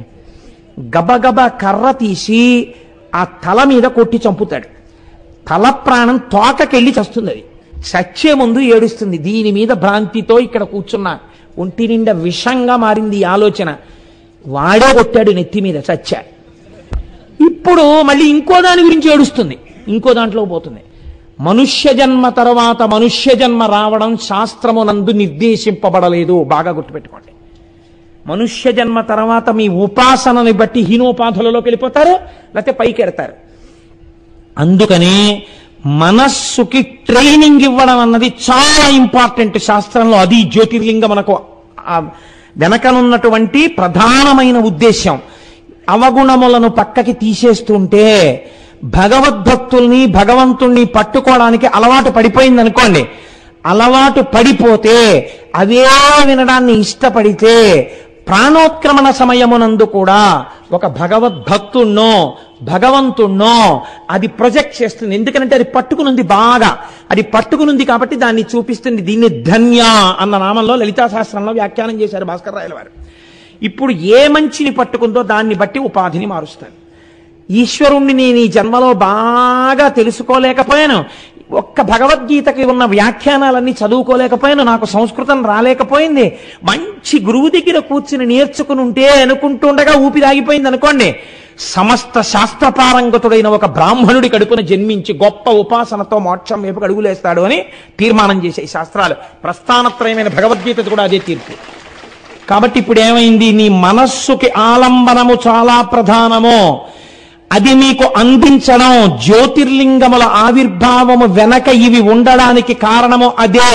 గబగబా కర్ర తీసి ఆ తల మీద కొట్టి చంపుతాడు. తల ప్రాణం తోకకెళ్ళి చస్తుంది. అది చచ్చే ముందు ఏడుస్తుంది. దీని మీద భ్రాంతితో ఇక్కడ కూర్చున్నా, ఒంటి నిండా విషంగా మారింది ఈ ఆలోచన. వాడే కొట్టాడు నెత్తి మీద, చచ్చా. ఇప్పుడు మళ్ళీ ఇంకో దాని గురించి ఏడుస్తుంది, ఇంకో దాంట్లో పోతుంది. మనుష్య జన్మ తర్వాత మనుష్య జన్మ రావడం శాస్త్రమునందు నిర్దేశింపబడలేదు, బాగా గుర్తుపెట్టుకోండి. మనుష్య జన్మ తర్వాత మీ ఉపాసనని బట్టి హీనోపాధులలోకి వెళ్ళిపోతారు, లేకపోతే పైకి ఎడతారు. అందుకని మనస్సుకి ట్రైనింగ్ ఇవ్వడం అన్నది చాలా ఇంపార్టెంట్ శాస్త్రంలో. అది జ్యోతిర్లింగం మనకు వెనకనున్నటువంటి ప్రధానమైన ఉద్దేశ్యం. అవగుణములను పక్కకి తీసేస్తుంటే భగవద్భక్తుల్ని భగవంతుణ్ణి పట్టుకోవడానికి అలవాటు పడిపోయింది అనుకోండి. అలవాటు పడిపోతే అవే వినడాన్ని ఇష్టపడితే ప్రాణోత్క్రమణ సమయమునందు కూడా ఒక భగవద్భక్తుణ్ణో భగవంతుణ్ణో అది ప్రొజెక్ట్ చేస్తుంది. ఎందుకంటే అది పట్టుకునుంది, బాగా అది పట్టుకునుంది కాబట్టి దాన్ని చూపిస్తుంది. దీన్ని ధన్య అన్న నామంలో లలితా శాస్త్రంలో వ్యాఖ్యానం చేశారు భాస్కర్ రాయల వారు. ఇప్పుడు ఏ మంచిని పట్టుకుందో దాన్ని బట్టి ఉపాధిని మారుస్తారు. ఈశ్వరుణ్ణి నేను ఈ జన్మలో బాగా తెలుసుకోలేకపోయాను, ఒక్క భగవద్గీతకి ఉన్న వ్యాఖ్యానాలన్నీ చదువుకోలేకపోయాను, నాకు సంస్కృతం రాలేకపోయింది, మంచి గురువు దగ్గర కూర్చుని నేర్చుకుని ఉంటే అనుకుంటుండగా ఊపిరాగిపోయింది అనుకోండి, సమస్త శాస్త్రపారంగతుడైన ఒక బ్రాహ్మణుడి కడుపున జన్మించి గొప్ప ఉపాసనతో మోక్షం వైపు అడుగులేస్తాడు అని తీర్మానం చేసే శాస్త్రాలు. ప్రస్థానత్రయమైన భగవద్గీత కూడా అదే తీర్పు. కాబట్టి ఇప్పుడు ఏమైంది, నీ మనస్సుకి ఆలంబనము చాలా ప్రధానము. అది మీకు అందించడం, జ్యోతిర్లింగముల ఆవిర్భావము వెనక ఇవి ఉండడానికి కారణము అదే.